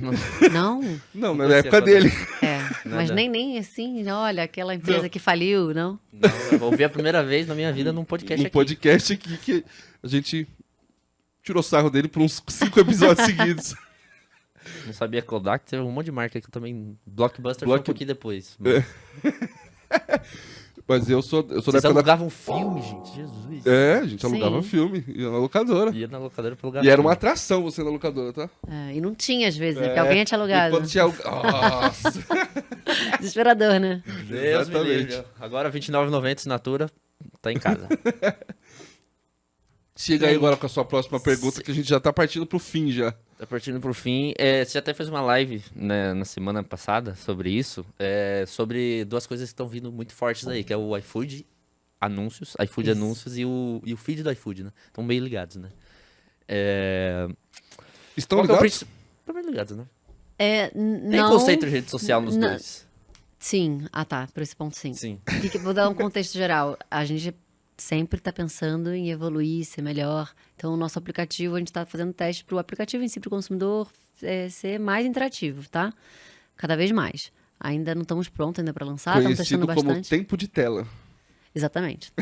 Não? Não, na época dele. Mas nem assim, olha, aquela empresa que faliu, não? Não, eu ouvi a primeira vez na minha vida num podcast aqui. Podcast aqui que a gente tirou sarro dele por uns 5 episódios seguidos. Não sabia Kodak, teve um monte de marca que eu também... Blockbuster foi um pouquinho depois. Mas eu sou da Vocês época da... alugavam filme, gente? Jesus. É, a gente Sim. alugava filme, ia na locadora. Ia na locadora pra alugar E era uma filme. atração você na locadora, tá? E não tinha, às vezes, né? Porque alguém tinha E alugado. quando tinha... Nossa! Desesperador, né? Deus me Exatamente. livre. Agora R$29,90 assinatura, tá em casa. Chega aí agora com a sua próxima pergunta, que a gente já tá partindo pro fim já. Tá partindo pro fim. Você até fez uma live, né, na semana passada sobre isso, sobre duas coisas que estão vindo muito fortes aí, que é o iFood Anúncios, iFood Isso. Anúncios e o feed do iFood, né? Estão bem ligados, né? Estão Qual que é o ligados? principal? Estão bem ligados, né? Tem Não... conceito de rede social nos não- dois. Sim. Ah, tá. Por esse ponto, sim. Sim. Vou dar um contexto geral. A gente sempre está pensando em evoluir, ser melhor. Então, o nosso aplicativo, a gente está fazendo teste para o aplicativo em si, para o consumidor, ser mais interativo, tá? Cada vez mais. Ainda não estamos prontos ainda para lançar, estamos testando Conhecido como bastante. tempo de tela. Exatamente.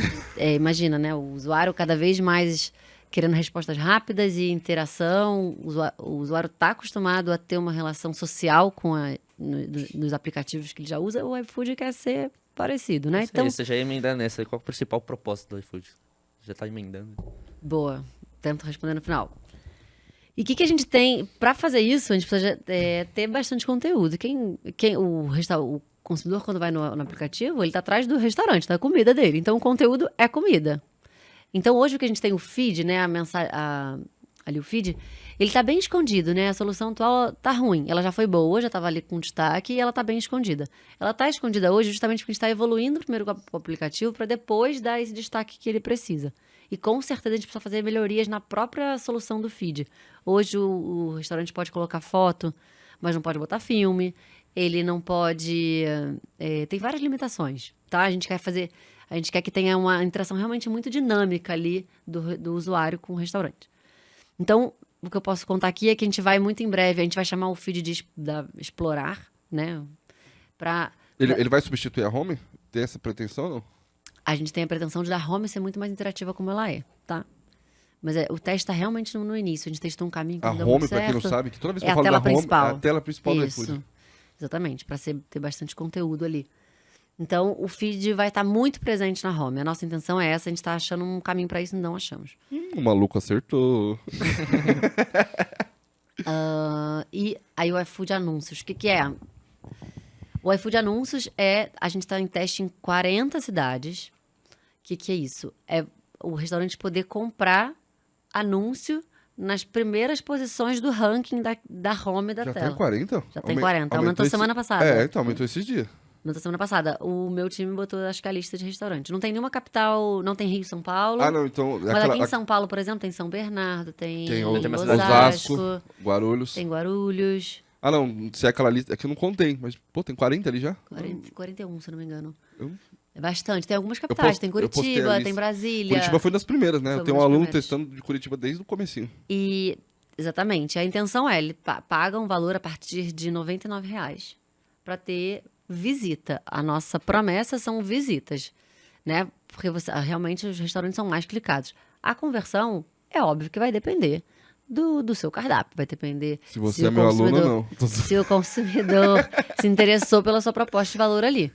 Imagina, né? O usuário cada vez mais querendo respostas rápidas e interação. O usuário está acostumado a ter uma relação social com nos aplicativos que ele já usa. O iFood quer ser parecido, né? Então, você já ia emendar nessa. Qual é o principal propósito do iFood? Já tá emendando. Boa. Tento responder no final. E o que a gente tem? Para fazer isso, a gente precisa ter bastante conteúdo. O consumidor, quando vai no aplicativo, ele está atrás do restaurante, da comida dele. Então, o conteúdo é comida. Então, hoje, o que a gente tem, o feed, né? Ali o feed, ele está bem escondido, né? A solução atual tá ruim. Ela já foi boa, já estava ali com destaque e ela está bem escondida. Ela está escondida hoje justamente porque a gente está evoluindo primeiro com o aplicativo para depois dar esse destaque que ele precisa. E com certeza a gente precisa fazer melhorias na própria solução do feed. Hoje o restaurante pode colocar foto, mas não pode botar filme. Ele não pode... tem várias limitações, tá? A gente quer que tenha uma interação realmente muito dinâmica ali do usuário com o restaurante. Então, o que eu posso contar aqui é que a gente vai muito em breve, a gente vai chamar o feed de explorar, né? Ele vai substituir a home? Tem essa pretensão ou não? A gente tem a pretensão de dar a home ser muito mais interativa como ela é, tá? Mas o teste está realmente no início. A gente testou um caminho que A não deu muito home, pra quem não certo. sabe, que toda vez que É eu a falo tela da home, principal. é a tela principal do Isso. iFood. Exatamente, para ter bastante conteúdo ali. Então, o feed vai estar muito presente na home. A nossa intenção é essa, a gente está achando um caminho para isso, não achamos. O maluco acertou. E aí o iFood Anúncios, o que é? O iFood Anúncios a gente está em teste em 40 cidades. O que é isso? É o restaurante poder comprar anúncio nas primeiras posições do ranking da home da Já tela. tem 40? Já tem 40. Aumentou semana passada. Então aumentou esses dias. Aumentou semana passada. O meu time botou, acho que a lista de restaurantes. Não tem nenhuma capital, não tem Rio e São Paulo. Ah, não, então... Mas aqui em São Paulo, por exemplo, tem São Bernardo, tem Osasco, Guarulhos. tem Guarulhos. Ah, não, se é aquela lista... É que eu não contei, mas, pô, tem 40 ali já? 41, se eu não me engano. Eu- É bastante. Tem algumas capitais. Tem eu postei a Curitiba, lista. tem Brasília. Curitiba foi das primeiras, né? Foi Eu tenho uma um das aluno primeiras. testando de Curitiba desde o comecinho. E, exatamente. A intenção ele paga um valor a partir de R$ 99,00 para ter visita. A nossa promessa são visitas, né? Porque realmente os restaurantes são mais clicados. A conversão, é óbvio que vai depender do seu cardápio. Vai depender Se você é o meu aluno ou consumidor- não. se o consumidor se interessou pela sua proposta de valor ali.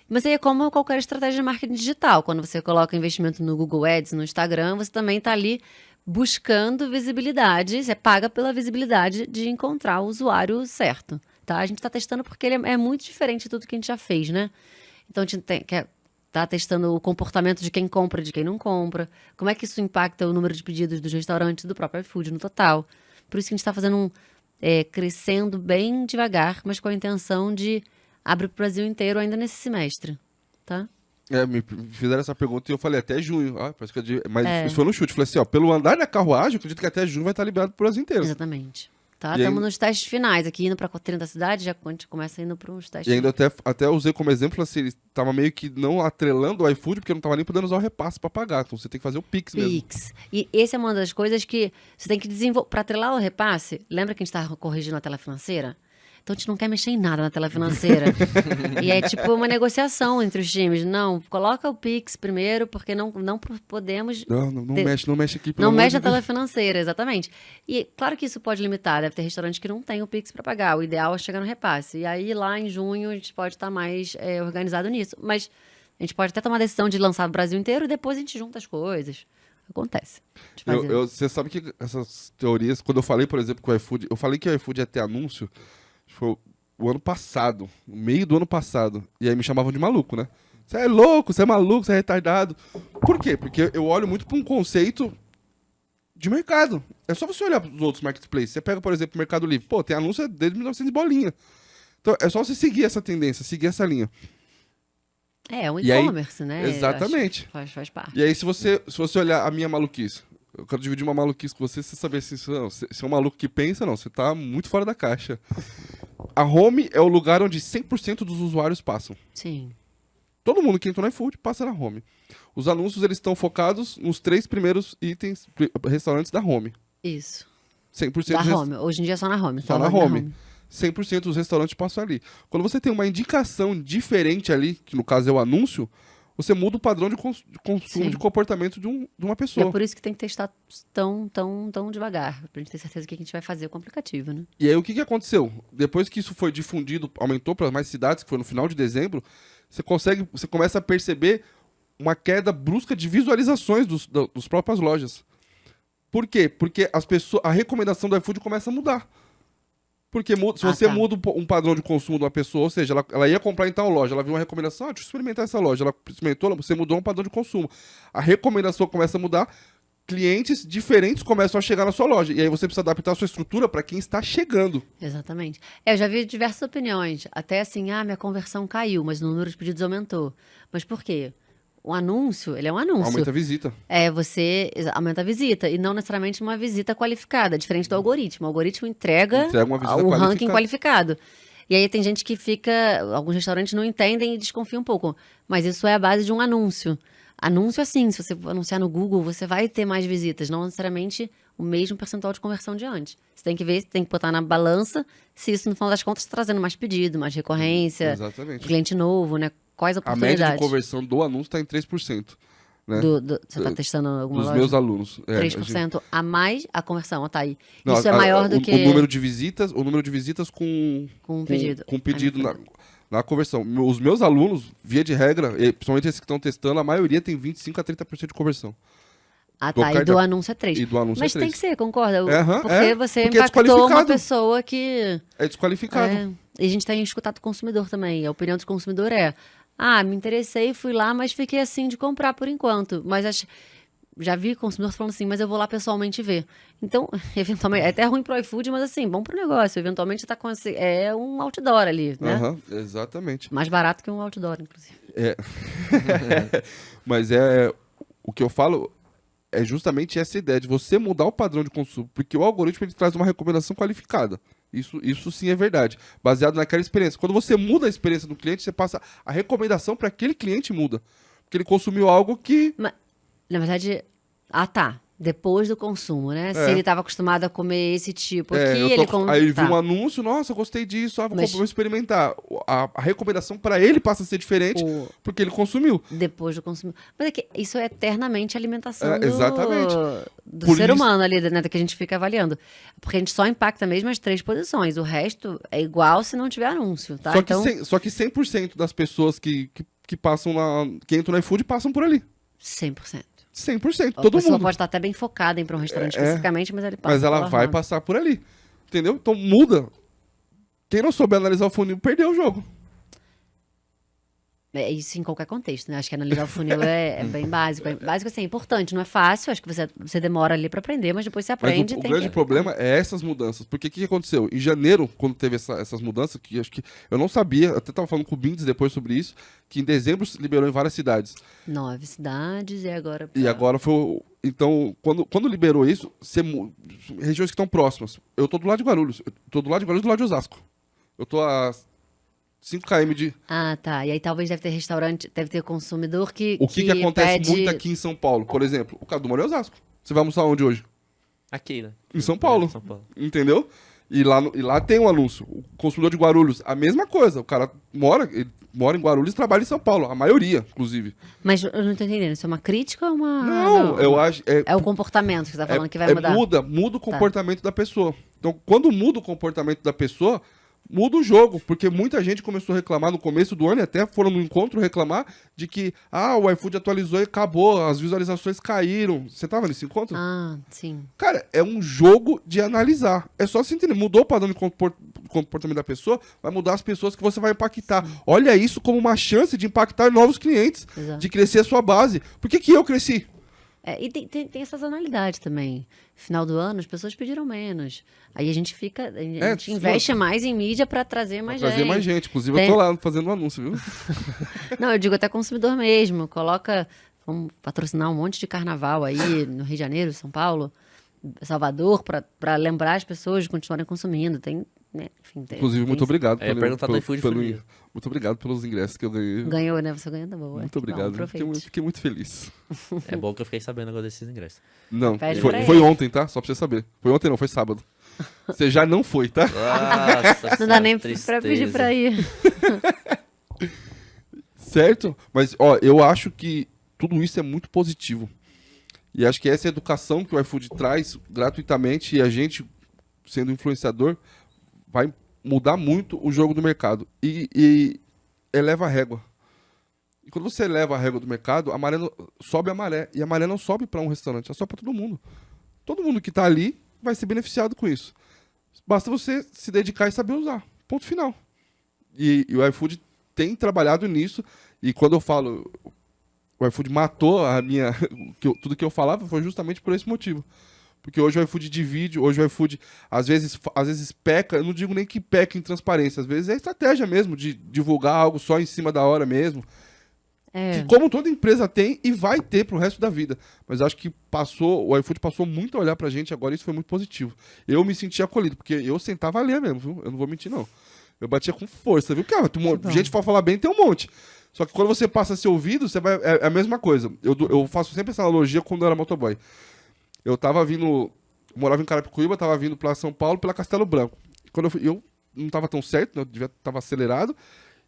Mas aí é como qualquer estratégia de marketing digital. Quando você coloca investimento no Google Ads, no Instagram, você também está ali buscando visibilidade. Você paga pela visibilidade de encontrar o usuário certo. Tá? A gente está testando porque ele é muito diferente de tudo que a gente já fez, né? Então a gente tá testando o comportamento de quem compra e de quem não compra. Como é que isso impacta o número de pedidos dos restaurantes do próprio iFood no total. Por isso que a gente está fazendo crescendo bem devagar, mas com a intenção de abrir para o Brasil inteiro ainda nesse semestre, tá? Me fizeram essa pergunta e eu falei até junho. Parece que mas isso foi no chute. Falei assim, ó, pelo andar da carruagem, eu acredito que até junho vai estar liberado pro Brasil inteiro. Exatamente. Tá? E Estamos ainda- nos testes finais aqui, indo para 30 cidades, já a gente começa indo para uns testes. E ainda até usei como exemplo, assim, ele tava meio que não atrelando o iFood, porque não tava nem podendo usar o repasse pra pagar. Então você tem que fazer o Pix mesmo. Pix. E essa é uma das coisas que você tem que desenvolver. Para atrelar o repasse, lembra que a gente estava corrigindo a tela financeira? Então a gente não quer mexer em nada na tela financeira. E é tipo uma negociação entre os times. Não, coloca o Pix primeiro, porque não podemos. Não mexe aqui, pelo Não amor mexe de na tela Deus. financeira, exatamente. E claro que isso pode limitar, deve ter restaurantes que não têm o Pix para pagar. O ideal é chegar no repasse. E aí lá em junho a gente pode estar mais organizado nisso. Mas A gente pode até tomar a decisão de lançar no Brasil inteiro e depois a gente junta as coisas. Acontece. A gente faz- Você sabe que essas teorias, quando eu falei, por exemplo, que o iFood, eu falei que o iFood ia ter anúncio, foi o ano passado, no meio do ano passado, e aí me chamavam de maluco, né? Você é louco, você é maluco, você é retardado. Por quê? Porque eu olho muito para um conceito de mercado. É só você olhar para os outros marketplaces. Você pega, por exemplo, o Mercado Livre. Pô, tem anúncio desde 1900 e bolinha. Então, é só você seguir essa tendência, seguir essa linha. É um E aí- e-commerce, né? Eu acho Exatamente. que Faz parte. E aí, se você olhar a minha maluquice, eu quero dividir uma maluquice com você saber se você é um maluco que pensa, não. Você tá muito fora da caixa. A home é o lugar onde 100% dos usuários passam. Sim. Todo mundo que entrou no iFood passa na home. Os anúncios, eles estão focados nos 3 primeiros itens, restaurantes da home. Isso. 100% Da dos home. Hoje em dia é só na home. Só na home. 100% dos restaurantes passam ali. Quando você tem uma indicação diferente ali, que no caso é o anúncio, você muda o padrão de consumo, Sim. de comportamento de uma E pessoa. é por isso que tem que testar tão devagar. Pra gente ter certeza que a gente vai fazer com o aplicativo, né? E aí o que aconteceu? Depois que isso foi difundido, aumentou para mais cidades, que foi no final de dezembro, você começa a perceber uma queda brusca de visualizações dos próprias lojas. Por quê? Porque a recomendação do iFood começa a mudar. Porque se você tá. muda um padrão de consumo de uma pessoa, ou seja, ela ia comprar em tal loja, ela viu uma recomendação, deixa eu experimentar essa loja, ela experimentou, você mudou um padrão de consumo. A recomendação começa a mudar, clientes diferentes começam a chegar na sua loja. E aí você precisa adaptar a sua estrutura para quem está chegando. Exatamente. Eu já vi diversas opiniões. Até assim, minha conversão caiu, mas o número de pedidos aumentou. Mas por quê? O anúncio, ele é um anúncio. Aumenta a visita. Você aumenta a visita e não necessariamente uma visita qualificada, diferente do algoritmo. O algoritmo entrega Entrega uma visita o ranking qualificada. qualificado. E aí tem gente que alguns restaurantes não entendem e desconfiam um pouco. Mas isso é a base de um anúncio. Anúncio assim, se você anunciar no Google, você vai ter mais visitas, não necessariamente o mesmo percentual de conversão de antes. Você tem que ver, tem que botar na balança se isso, no final das contas, está trazendo mais pedido, mais recorrência, Exatamente. cliente novo, né? Quais A oportunidades? média de conversão do anúncio está em 3%. Né? Você está testando alguma Dos loja? meus alunos. 3% a mais a conversão, tá aí. Não, Isso é maior do o que número de visitas com com um pedido. com pedido na conversão. Os meus alunos, via de regra, principalmente esses que estão testando, a maioria tem 25 a 30% de conversão. Ah, do tá. E cartão. do anúncio é 3. E do anúncio Mas é tem 3. que ser, concorda? Aham, Porque você porque é impactou uma desqualificado. pessoa que... É desqualificado. E a gente tem escutado o consumidor também. A opinião do consumidor é: me interessei, fui lá, mas fiquei assim de comprar por enquanto. Mas já vi consumidor falando assim, mas eu vou lá pessoalmente ver. Então, eventualmente, é até ruim pro iFood, mas assim, bom pro negócio. Eventualmente é um outdoor ali, né? Aham, exatamente. Mais barato que um outdoor, inclusive. Mas o que eu falo é justamente essa ideia de você mudar o padrão de consumo, porque o algoritmo ele traz uma recomendação qualificada. Isso sim é verdade, baseado naquela experiência. Quando você muda a experiência do cliente, você passa a recomendação para aquele cliente muda, porque ele consumiu algo que Mas, na verdade, tá. Depois do consumo, né? Se ele estava acostumado a comer esse tipo aqui, aí ele viu tá. um anúncio, nossa, gostei disso, Mas- vou experimentar. A recomendação para ele passa a ser diferente porque ele consumiu. Depois do consumo. Mas é que isso é eternamente alimentação Exatamente. do Por ser isso- humano ali, né? Que a gente fica avaliando. Porque a gente só impacta mesmo as 3 posições. O resto é igual se não tiver anúncio, tá? Só que 100% das pessoas que passam que entram no iFood passam por ali. 100%. 100%, A todo pessoa mundo. pode estar até bem focada em ir para um restaurante especificamente, mas ele passa Mas ela pela vai rama. passar por ali. Entendeu? Então muda. Quem não souber analisar o funil perdeu o jogo. É isso em qualquer contexto, né? Acho que analisar o funil é bem básico. É básico, assim, é importante, não é fácil. Acho que você demora ali para aprender, mas depois você Mas aprende. o grande problema é essas mudanças. Porque o que aconteceu? Em janeiro, quando teve essas mudanças, que acho que eu não sabia, até estava falando com o Bindes depois sobre isso, que em dezembro se liberou em várias cidades. 9 cidades e agora... E agora foi. Então, quando liberou isso, regiões que estão próximas. Eu tô do lado de Guarulhos. Eu tô do lado de Guarulhos e do lado de Osasco. Eu tô a 5 km de. Ah, tá. E aí talvez deve ter restaurante, deve ter consumidor que O que acontece pede... muito aqui em São Paulo? Por exemplo, o Cadu mora em Osasco. Você vai almoçar onde hoje? Aqui, né? Em São Paulo. São Paulo. Entendeu? E lá tem um anúncio. O consumidor de Guarulhos, a mesma coisa. O cara ele mora em Guarulhos e trabalha em São Paulo. A maioria, inclusive. Mas eu não tô entendendo. Isso é uma crítica ou uma... Não, eu acho. É o comportamento que você tá falando que vai mudar. Muda o comportamento da pessoa. Então, quando muda o comportamento da pessoa, muda o jogo, porque muita gente começou a reclamar no começo do ano e até foram no encontro reclamar de que, o iFood atualizou e acabou, as visualizações caíram. Você tava nesse encontro? Ah, sim. Cara, é um jogo de analisar. É só você entender. Mudou o padrão de comportamento da pessoa, vai mudar as pessoas que você vai impactar. Olha isso como uma chance de impactar novos clientes, Exato. de crescer a sua base. Por que eu cresci? E tem essa sazonalidade também. Final do ano, as pessoas pediram menos. Aí a gente investe mais em mídia para trazer mais gente. Trazer mais gente. Inclusive, eu tô lá fazendo um anúncio, viu? Não, eu digo até consumidor mesmo. Vamos patrocinar um monte de carnaval aí no Rio de Janeiro, São Paulo, Salvador, para lembrar as pessoas de continuarem consumindo. Inclusive, muito obrigado. Perguntar do iFood muito obrigado pelos ingressos que eu ganhei. Ganhou, né? Você ganhou, tá boa. Muito obrigado. Fiquei muito feliz. É bom que eu fiquei sabendo agora desses ingressos. Não, foi ontem, tá? Só pra você saber. Foi ontem não, foi sábado. Você já não foi, tá? Nossa, não dá nem pra pedir pra ir. Certo? Mas, eu acho que tudo isso é muito positivo. E acho que essa educação que o iFood traz gratuitamente e a gente, sendo influenciador, vai mudar muito o jogo do mercado. E eleva a régua. E quando você eleva a régua do mercado, sobe a maré. E a maré não sobe para um restaurante, ela sobe para todo mundo. Todo mundo que está ali vai ser beneficiado com isso. Basta você se dedicar e saber usar. Ponto final. E o iFood tem trabalhado nisso. E quando eu falo, o iFood matou tudo que eu falava, foi justamente por esse motivo. Porque hoje o iFood divide, hoje o iFood às vezes peca, eu não digo nem que peca em transparência, às vezes é estratégia mesmo, de divulgar algo só em cima da hora mesmo. Que como toda empresa tem e vai ter pro resto da vida. Mas acho que o iFood passou muito a olhar pra gente agora, isso foi muito positivo. Eu me senti acolhido, porque eu sentava a ler mesmo, viu? Eu não vou mentir, não. Eu batia com força, viu? Cara, gente pra falar bem tem um monte. Só que quando você passa a ser ouvido, é a mesma coisa. Eu faço sempre essa analogia quando eu era motoboy. Eu morava em Carapicuíba, tava vindo pra São Paulo pela Castelo Branco. Quando eu não tava tão certo, né? Eu tava acelerado.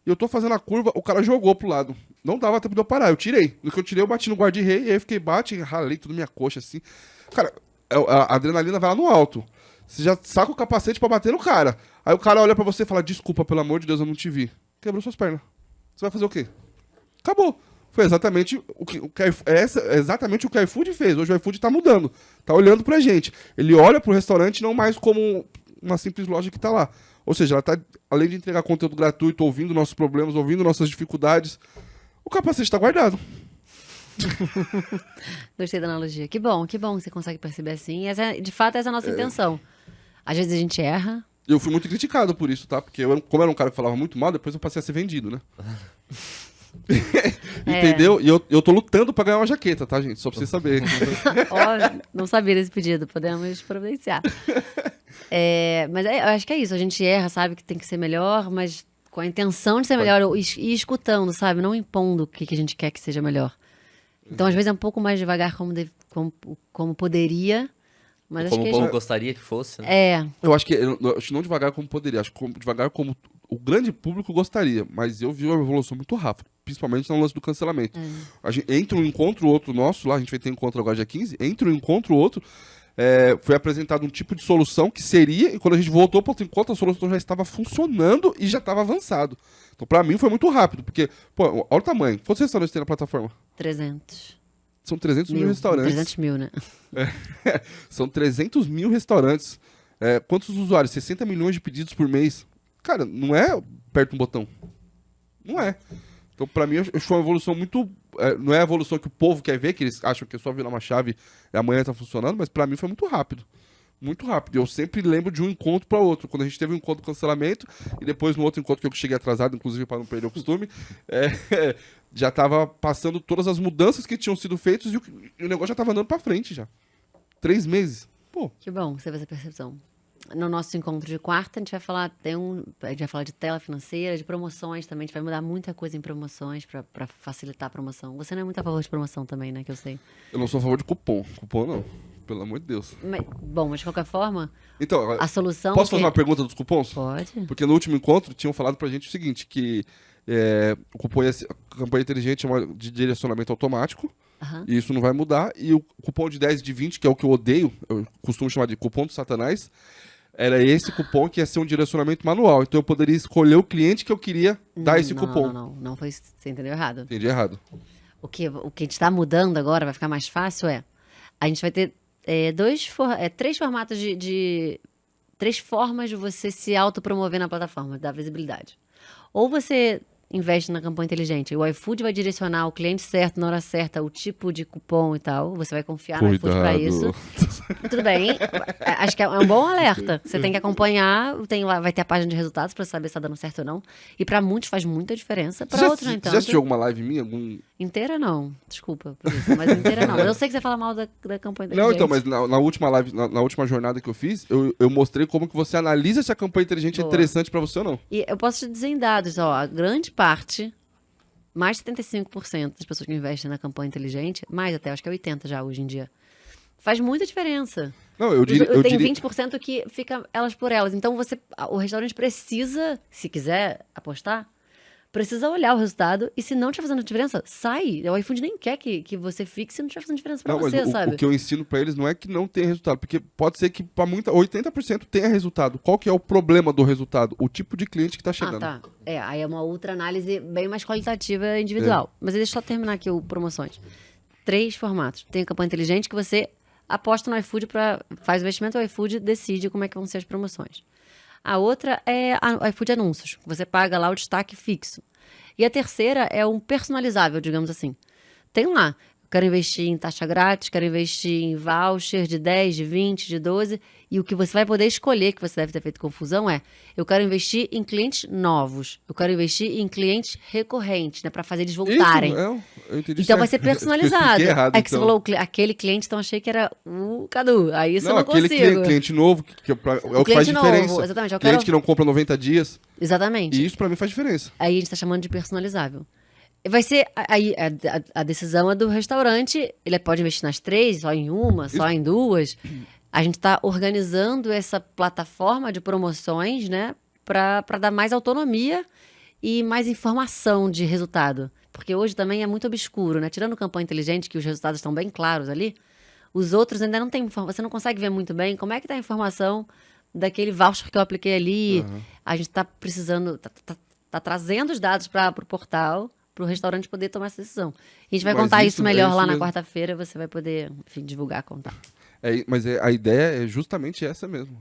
E eu tô fazendo a curva, o cara jogou pro lado. Não dava tempo de eu parar, eu tirei. No que eu tirei, eu bati no guarda-rei, e aí fiquei ralei tudo minha coxa, assim. Cara, a adrenalina vai lá no alto. Você já saca o capacete pra bater no cara. Aí o cara olha pra você e fala, desculpa, pelo amor de Deus, eu não te vi. Quebrou suas pernas. Você vai fazer o quê? Acabou. Foi exatamente exatamente o que o iFood fez. Hoje o iFood tá mudando. Tá olhando pra gente. Ele olha pro restaurante não mais como uma simples loja que tá lá. Ou seja, ela tá, além de entregar conteúdo gratuito, ouvindo nossos problemas, ouvindo nossas dificuldades, o capacete tá guardado. Gostei da analogia. Que bom que você consegue perceber assim. De fato, essa é a nossa intenção. Às vezes a gente erra. Eu fui muito criticado por isso, tá? Porque como era um cara que falava muito mal, depois eu passei a ser vendido, né? Entendeu? E eu tô lutando pra ganhar uma jaqueta, tá, gente? Só pra vocês saberem. Não sabia desse pedido, podemos providenciar. Mas eu acho que é isso, a gente erra, sabe que tem que ser melhor, mas com a intenção de ser melhor e escutando, sabe? Não impondo o que a gente quer que seja melhor. Então, às vezes é um pouco mais devagar como poderia, mas como acho que o povo gostaria que fosse, né? Eu acho que não devagar como poderia, acho que devagar como o grande público gostaria, mas eu vi uma evolução muito rápida, principalmente no lance do cancelamento. Entre um encontro outro nosso, lá a gente vai ter encontro agora dia 15, entre um encontro outro, foi apresentado um tipo de solução que seria, e quando a gente voltou para outro encontro, a solução já estava funcionando e já estava avançado. Então, para mim, foi muito rápido, porque, olha o tamanho. Quantos restaurantes tem na plataforma? 300. São 300 mil restaurantes. 300 mil, né? São 300 mil restaurantes. Quantos usuários? 60 milhões de pedidos por mês. Cara, não é aperta um botão. Não é. Então, pra mim, foi uma evolução muito... não é a evolução que o povo quer ver, que eles acham que é só virar uma chave e amanhã tá funcionando, mas pra mim foi muito rápido. Muito rápido. Eu sempre lembro de um encontro para outro. Quando a gente teve um encontro de cancelamento, e depois no outro encontro que eu cheguei atrasado, inclusive para não perder o costume, já estava passando todas as mudanças que tinham sido feitas e o negócio já estava andando para frente já. 3 meses. Pô. Que bom você vê essa percepção. No nosso encontro de quarta, a gente vai falar, de tela financeira, de promoções também. A gente vai mudar muita coisa em promoções para facilitar a promoção. Você não é muito a favor de promoção também, né? Que eu sei. Eu não sou a favor de cupom. Cupom não. Pelo amor de Deus. Mas de qualquer forma, então, a solução... Posso fazer uma pergunta dos cupons? Pode. Porque no último encontro tinham falado pra gente o seguinte, que o cupom a campanha inteligente é uma de direcionamento automático, e isso não vai mudar, e o cupom de 10 e de 20, que é o que eu odeio, eu costumo chamar de cupom do Satanás, era esse cupom que ia ser um direcionamento manual. Então eu poderia escolher o cliente que eu queria dar esse cupom. Não foi, você entendeu errado. Entendi errado. O que a gente está mudando agora, vai ficar mais fácil, a gente vai ter três formatos três formas de você se autopromover na plataforma, dar visibilidade. Ou você investe na campanha inteligente, o iFood vai direcionar o cliente certo, na hora certa, o tipo de cupom e tal, você vai confiar no iFood para isso. Tudo bem, acho que é um bom alerta. Você tem que acompanhar, vai ter a página de resultados para saber se tá dando certo ou não. E para muitos faz muita diferença, para outros não tanto. Você já assistiu alguma live minha? Inteira não, desculpa por isso, mas inteira não. Eu sei que você fala mal da campanha inteligente. Não, então, mas na última live, na última jornada que eu fiz, eu mostrei como que você analisa se a campanha inteligente é interessante para você ou não. E eu posso te dizer em dados, a grande parte, mais de 75% das pessoas que investem na campanha inteligente, mais até, acho que é 80% já hoje em dia, faz muita diferença. Não, eu diria... Tem 20% que fica elas por elas. Então, o restaurante precisa, se quiser apostar, precisa olhar o resultado e se não estiver fazendo diferença, sai. O iFood nem quer que você fique se não estiver fazendo diferença pra você, sabe? O que eu ensino pra eles não é que não tem resultado, porque pode ser que pra 80% tenha resultado. Qual que é o problema do resultado? O tipo de cliente que tá chegando. Ah, tá. Aí é uma outra análise bem mais qualitativa individual. Mas deixa eu só terminar aqui o promoções. 3 formatos. Tem a campanha inteligente que você aposta no iFood, faz o investimento, o iFood decide como é que vão ser as promoções. A outra é o iFood Anúncios. Você paga lá o destaque fixo. E a terceira é um personalizável, digamos assim. Tem lá, quero investir em taxa grátis, quero investir em voucher de 10, de 20, de 12. E o que você vai poder escolher, que você deve ter feito confusão, eu quero investir em clientes novos. Eu quero investir em clientes recorrentes, né? Para fazer eles voltarem. Eu entendi Então certo. vai ser personalizado. Errado, é que você falou aquele cliente, então achei que era o Cadu. Aí isso eu não consigo. Aquele cliente novo, que é o que faz diferença. Exatamente. Cliente que não compra 90 dias. Exatamente. E isso pra mim faz diferença. Aí a gente tá chamando de personalizável. Vai ser, aí a decisão é do restaurante, ele pode investir nas 3, só em uma, só em 2. A gente está organizando essa plataforma de promoções, né, para dar mais autonomia e mais informação de resultado. Porque hoje também é muito obscuro, né? Tirando campanha inteligente, que os resultados estão bem claros ali, os outros ainda não tem informação. Você não consegue ver muito bem como é que está a informação daquele voucher que eu apliquei ali. Uhum. A gente está precisando, tá trazendo os dados para o portal, para o restaurante poder tomar essa decisão. A gente vai contar isso melhor lá na quarta-feira, você vai poder, enfim, divulgar, contar. Mas a ideia é justamente essa mesmo.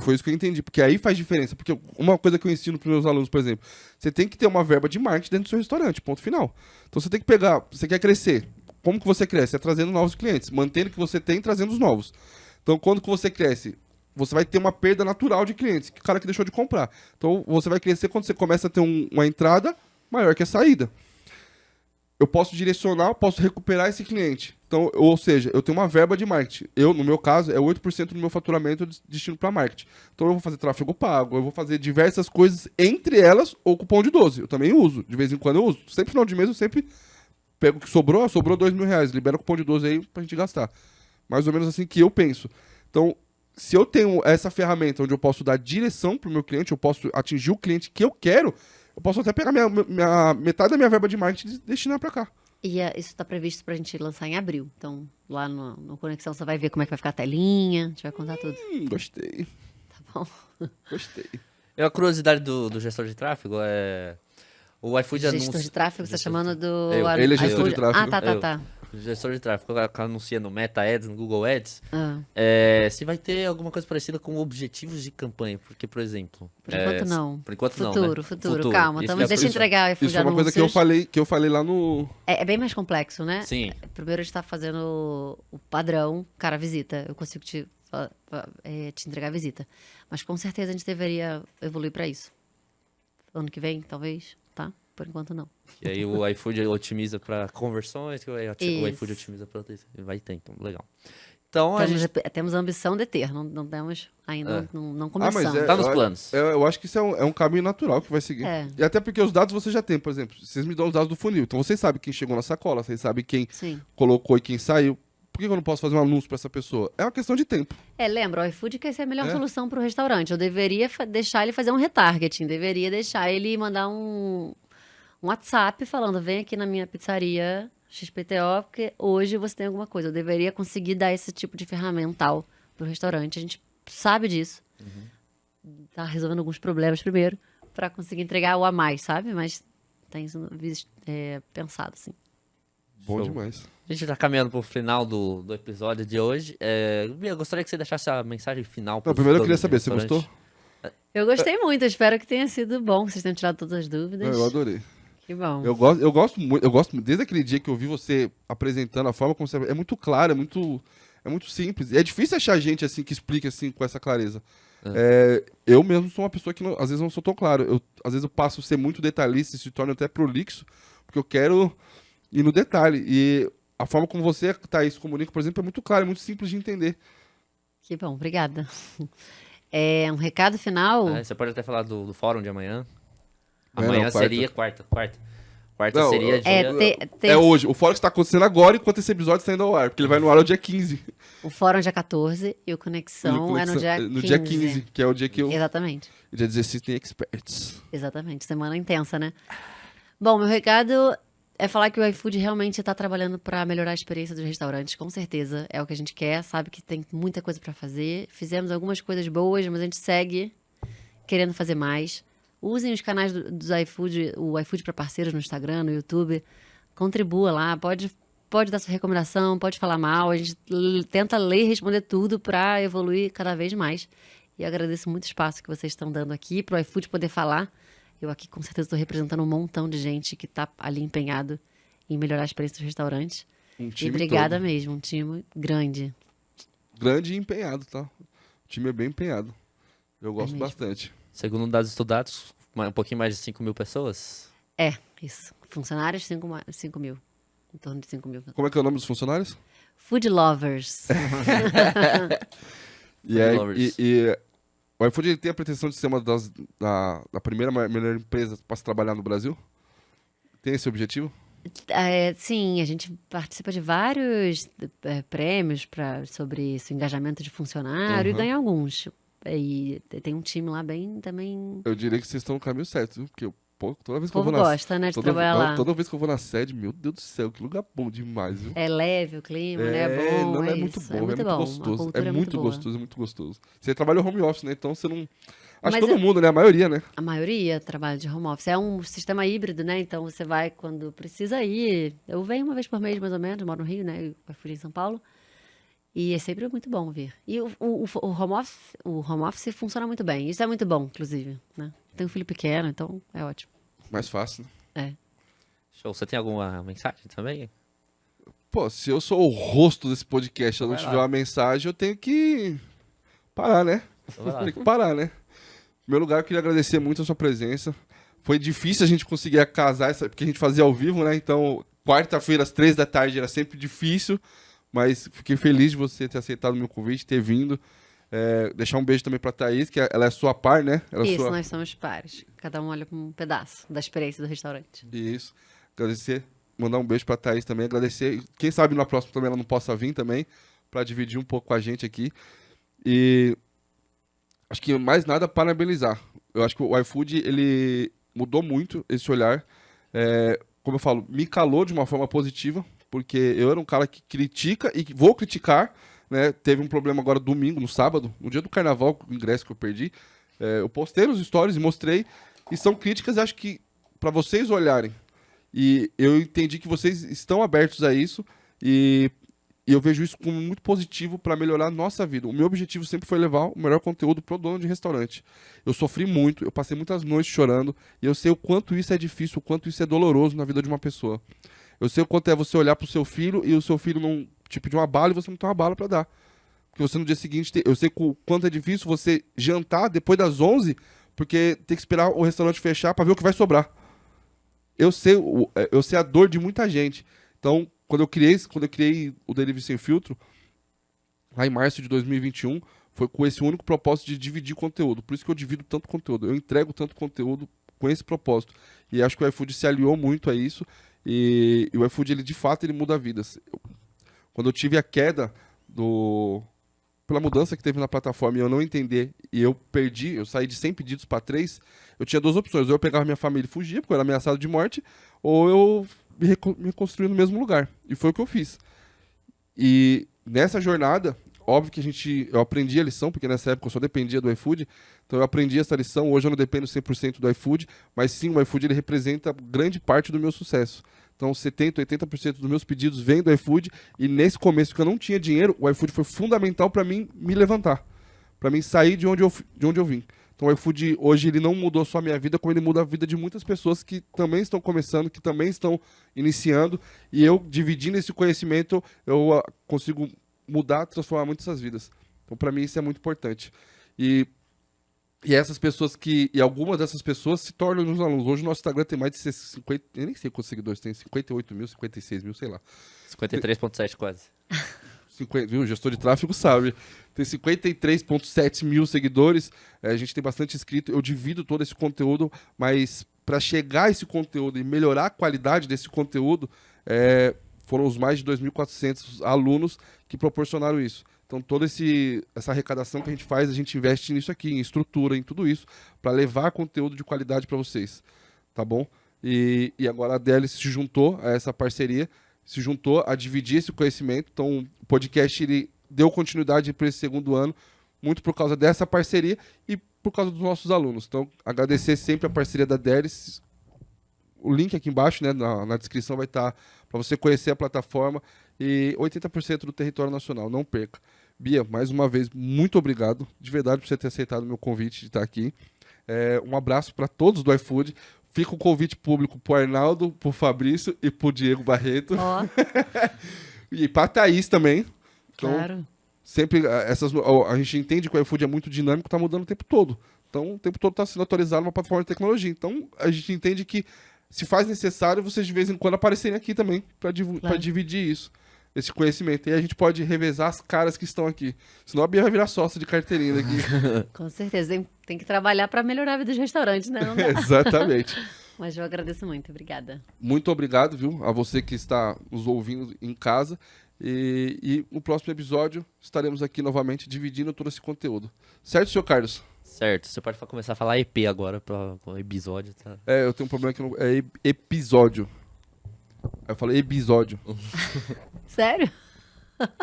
Foi isso que eu entendi. Porque aí faz diferença. Porque uma coisa que eu ensino para os meus alunos, por exemplo, você tem que ter uma verba de marketing dentro do seu restaurante, ponto final. Então você tem que pegar, você quer crescer. Como que você cresce? É trazendo novos clientes, mantendo o que você tem e trazendo os novos. Então quando que você cresce, você vai ter uma perda natural de clientes, que o cara que deixou de comprar. Então você vai crescer quando você começa a ter uma entrada maior que a saída. Eu posso direcionar, posso recuperar esse cliente. Então, ou seja, eu tenho uma verba de marketing. No meu caso, é 8% do meu faturamento eu destino para marketing. Então, eu vou fazer tráfego pago, eu vou fazer diversas coisas, entre elas, o cupom de 12. Eu também uso, de vez em quando eu uso. Sempre final de mês, eu sempre pego o que sobrou R$2.000, libera o cupom de 12 aí pra gente gastar. Mais ou menos assim que eu penso. Então, se eu tenho essa ferramenta onde eu posso dar direção pro meu cliente, eu posso atingir o cliente que eu quero, eu posso até pegar metade da minha verba de marketing e destinar para cá. E isso está previsto para a gente lançar em abril. Então, lá no Conexão, você vai ver como é que vai ficar a telinha. A gente vai contar tudo. Gostei. Tá bom. Gostei. A curiosidade do gestor de tráfego é... O iFood gestor anuncia... de tráfego, você está chamando do... Ele é gestor iFood... de tráfego. Tá. Gestor de tráfego, que anuncia no Meta Ads, no Google Ads, se vai ter alguma coisa parecida com objetivos de campanha, porque, por exemplo... Por enquanto não. Por enquanto futuro, não, né? Futuro, calma. Então, deixa eu entregar o iFood Isso é uma coisa que eu falei lá no... É bem mais complexo, né? Sim. Primeiro a gente tá fazendo o padrão, cara, visita. Eu consigo te entregar a visita. Mas com certeza a gente deveria evoluir para isso. Ano que vem, talvez, tá? Por enquanto, não. E aí o iFood otimiza para conversões, o iFood otimiza para outras. Vai ter, então, legal. Então, temos a ambição de ter, não temos ainda, não começamos. Tá nos planos. Eu acho que isso é um caminho natural que vai seguir. E até porque os dados você já tem, por exemplo, vocês me dão os dados do funil, então vocês sabem quem chegou na sacola, vocês sabem quem colocou e quem saiu. Por que eu não posso fazer um anúncio para essa pessoa? É uma questão de tempo. Lembra, o iFood quer ser a melhor solução para o restaurante. Eu deveria deixar ele fazer um retargeting, deveria deixar ele mandar um WhatsApp falando, vem aqui na minha pizzaria XPTO, porque hoje você tem alguma coisa. Eu deveria conseguir dar esse tipo de ferramental pro restaurante. A gente sabe disso. Tá resolvendo alguns problemas primeiro para conseguir entregar o a mais, sabe? Mas tem isso pensado, assim. Bom Show. demais. A gente tá caminhando pro final do episódio de hoje. Bia, eu gostaria que você deixasse a mensagem final. Não, pros primeiro eu queria donos do saber, você restaurante. gostou? Eu gostei muito, eu espero que tenha sido bom, que vocês tenham tirado todas as dúvidas. Eu adorei. Que bom. Eu gosto muito, desde aquele dia que eu vi você apresentando a forma como você... É muito claro, é muito simples. E é difícil achar gente assim que explique assim com essa clareza. Eu mesmo sou uma pessoa que às vezes não sou tão claro. Às vezes eu passo a ser muito detalhista e se torna até prolixo, porque eu quero ir no detalhe. E a forma como você, Thaís, comunica, por exemplo, é muito claro, é muito simples de entender. Que bom, obrigada. Um recado final? Você pode até falar do fórum de amanhã. Não, Amanhã quarta. seria quarta. Quarta Não, seria dia... É hoje. O fórum está acontecendo agora enquanto esse episódio está indo ao ar, porque ele vai no ar no dia 15. O fórum é dia 14 e o Conexão é no dia 15. No dia 15, que é o dia que eu... Exatamente. E dia 16 tem Experts. Exatamente, semana intensa, né? Bom, meu recado é falar que o iFood realmente está trabalhando para melhorar a experiência dos restaurantes, com certeza. É o que a gente quer, sabe que tem muita coisa para fazer. Fizemos algumas coisas boas, mas a gente segue querendo fazer mais. Usem os canais dos iFood, o iFood para parceiros no Instagram, no YouTube. Contribua lá, pode dar sua recomendação, pode falar mal. A gente tenta ler e responder tudo para evoluir cada vez mais. E eu agradeço muito o espaço que vocês estão dando aqui para o iFood poder falar. Eu aqui com certeza estou representando um montão de gente que está ali empenhado em melhorar a experiência dos restaurantes. Um E time obrigada todo. mesmo, um time grande. Grande e empenhado, tá? O time é bem empenhado. Eu gosto mesmo. bastante. Segundo dados estudados, um pouquinho mais de 5 mil pessoas. Isso. Funcionários, 5 mil. Em torno de 5 mil. Como é que é o nome dos funcionários? Food Lovers. E o iFood ele tem a pretensão de ser uma da primeira melhor empresa para se trabalhar no Brasil? Tem esse objetivo? Sim, a gente participa de vários prêmios sobre esse engajamento de funcionário e ganha alguns. E tem um time lá bem também. Eu diria que vocês estão no caminho certo, viu? Porque toda vez O que eu povo vou na gosta, né, de trabalhar lá. toda vez que eu vou na sede, meu Deus do céu, que lugar bom demais, viu? É leve o clima, né? É bom. Não, é muito isso. bom, é muito bom. A gostoso. cultura É muito boa. gostoso, é muito gostoso. Você trabalha home office, né? Então você não. Acho Mas que todo mundo, né? A maioria, né? A maioria trabalha de home office. É um sistema híbrido, né? Então você vai quando precisa ir. Eu venho uma vez por mês, mais ou menos, moro no Rio, né? Eu fui em São Paulo. E é sempre muito bom vir. E o home office funciona muito bem. Isso é muito bom, inclusive, né? Tenho um filho pequeno, então é ótimo. Mais fácil, né? Show. Você tem alguma mensagem também? Pô, se eu sou o rosto desse podcast e eu não Vai tiver lá. uma mensagem, eu tenho que parar, né? Vai lá. Tem que parar, né? Em primeiro lugar, eu queria agradecer muito a sua presença. Foi difícil a gente conseguir casar, porque a gente fazia ao vivo, né? Então, quarta-feira, às 3 da tarde, era sempre difícil. Mas fiquei feliz de você ter aceitado o meu convite, ter vindo. Deixar um beijo também pra Thaís, que ela é sua par, né? Ela é Isso, sua... nós somos pares. Cada um olha para um pedaço da experiência do restaurante. Isso. Agradecer, mandar um beijo pra Thaís também. Agradecer. Quem sabe na próxima também ela não possa vir também, pra dividir um pouco com a gente aqui. E acho que mais nada parabenizar. Eu acho que o iFood, ele mudou muito esse olhar. Como eu falo, me calou de uma forma positiva, porque eu era um cara que critica e que vou criticar, né? Teve um problema agora domingo, no sábado, no dia do carnaval, o ingresso que eu perdi. Eu postei nos stories e mostrei. E são críticas, acho que, para vocês olharem. E eu entendi que vocês estão abertos a isso. E eu vejo isso como muito positivo para melhorar a nossa vida. O meu objetivo sempre foi levar o melhor conteúdo pro dono de restaurante. Eu sofri muito, eu passei muitas noites chorando. E eu sei o quanto isso é difícil, o quanto isso é doloroso na vida de uma pessoa. Eu sei o quanto é você olhar pro seu filho e o seu filho não te pedir uma bala e você não tem uma bala para dar. Porque você no dia seguinte... Eu sei o quanto é difícil você jantar depois das 11, porque tem que esperar o restaurante fechar para ver o que vai sobrar. Eu sei a dor de muita gente. Então, quando eu criei o Delivery Sem Filtro, lá em março de 2021, foi com esse único propósito de dividir conteúdo. Por isso que eu divido tanto conteúdo. Eu entrego tanto conteúdo com esse propósito. E acho que o iFood se aliou muito a isso. E o iFood, ele de fato, ele muda vidas. Quando eu tive a queda pela mudança que teve na plataforma e eu não entender, e eu saí de 100 pedidos para 3, eu tinha duas opções. Ou eu pegava minha família e fugia, porque eu era ameaçado de morte, ou eu me reconstruía no mesmo lugar. E foi o que eu fiz. E nessa jornada, óbvio que eu aprendi a lição, porque nessa época eu só dependia do iFood, então eu aprendi essa lição, hoje eu não dependo 100% do iFood, mas sim, o iFood ele representa grande parte do meu sucesso. Então 70%, 80% dos meus pedidos vêm do iFood, e nesse começo que eu não tinha dinheiro, o iFood foi fundamental para mim me levantar, para mim sair de onde eu vim. Então o iFood hoje ele não mudou só a minha vida, como ele muda a vida de muitas pessoas que também estão começando, que também estão iniciando, e eu dividindo esse conhecimento, eu consigo mudar, transformar muitas vidas. Então para mim isso é muito importante. E essas pessoas e algumas dessas pessoas se tornam os alunos. Hoje o nosso Instagram tem mais de 50, eu nem sei quantos seguidores tem, 58 mil, 56 mil, sei lá. 53,7 quase. 50, viu? O gestor de tráfego sabe. Tem 53,7 mil seguidores. A gente tem bastante inscrito. Eu divido todo esse conteúdo, mas para chegar a esse conteúdo e melhorar a qualidade desse conteúdo, foram os mais de 2.400 alunos que proporcionaram isso. Então, toda essa arrecadação que a gente investe nisso aqui, em estrutura, em tudo isso, para levar conteúdo de qualidade para vocês. Tá bom? E agora a DL se juntou a essa parceria, se juntou a dividir esse conhecimento. Então, o podcast ele deu continuidade para esse segundo ano, muito por causa dessa parceria e por causa dos nossos alunos. Então, agradecer sempre a parceria da Deres. O link aqui embaixo, né, na descrição, vai estar para você conhecer a plataforma. E 80% do território nacional, não perca. Bia, mais uma vez, muito obrigado, de verdade, por você ter aceitado o meu convite de estar aqui. Um abraço para todos do iFood. Fica o convite público pro Arnaldo, pro Fabrício e pro Diego Barreto. Ó, E pra Thaís também. Então, claro. sempre a gente entende que o iFood é muito dinâmico, tá mudando o tempo todo. Então, o tempo todo tá sendo atualizado uma plataforma de tecnologia. Então, a gente entende que se faz necessário, vocês de vez em quando aparecerem aqui também para Claro. dividir isso, esse conhecimento. E a gente pode revezar as caras que estão aqui. Senão a Bia vai virar sócia de carteirinha daqui. Com certeza. Tem que trabalhar para melhorar a vida dos restaurantes, né? Não dá. Exatamente. Mas eu agradeço muito. Obrigada. Muito obrigado, viu, a você que está nos ouvindo em casa. E no próximo episódio estaremos aqui novamente dividindo todo esse conteúdo. Certo, senhor Carlos? Certo, você pode começar a falar EP agora, com o episódio, tá? Eu tenho um problema que é episódio. Aí eu falei episódio. Sério?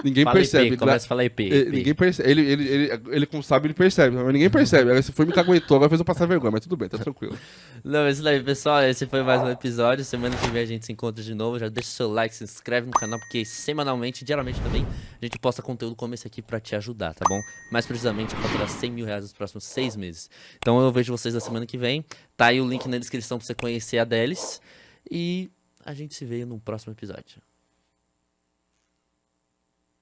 Ninguém Fala percebe. EP, começa a falar EP. Ninguém percebe. Ele como sabe, ele percebe, mas ninguém percebe. Agora você foi me caguetou, agora fez eu passar vergonha, mas tudo bem, tá tranquilo. Não, é isso daí, pessoal. Esse foi mais um episódio. Semana que vem a gente se encontra de novo. Já deixa o seu like, se inscreve no canal, porque semanalmente, diariamente também, a gente posta conteúdo como esse aqui pra te ajudar, tá bom? Mais precisamente, a faturar 100 mil reais nos próximos 6 meses. Então eu vejo vocês na semana que vem. Tá aí o link na descrição pra você conhecer a Delis. E a gente se vê no próximo episódio.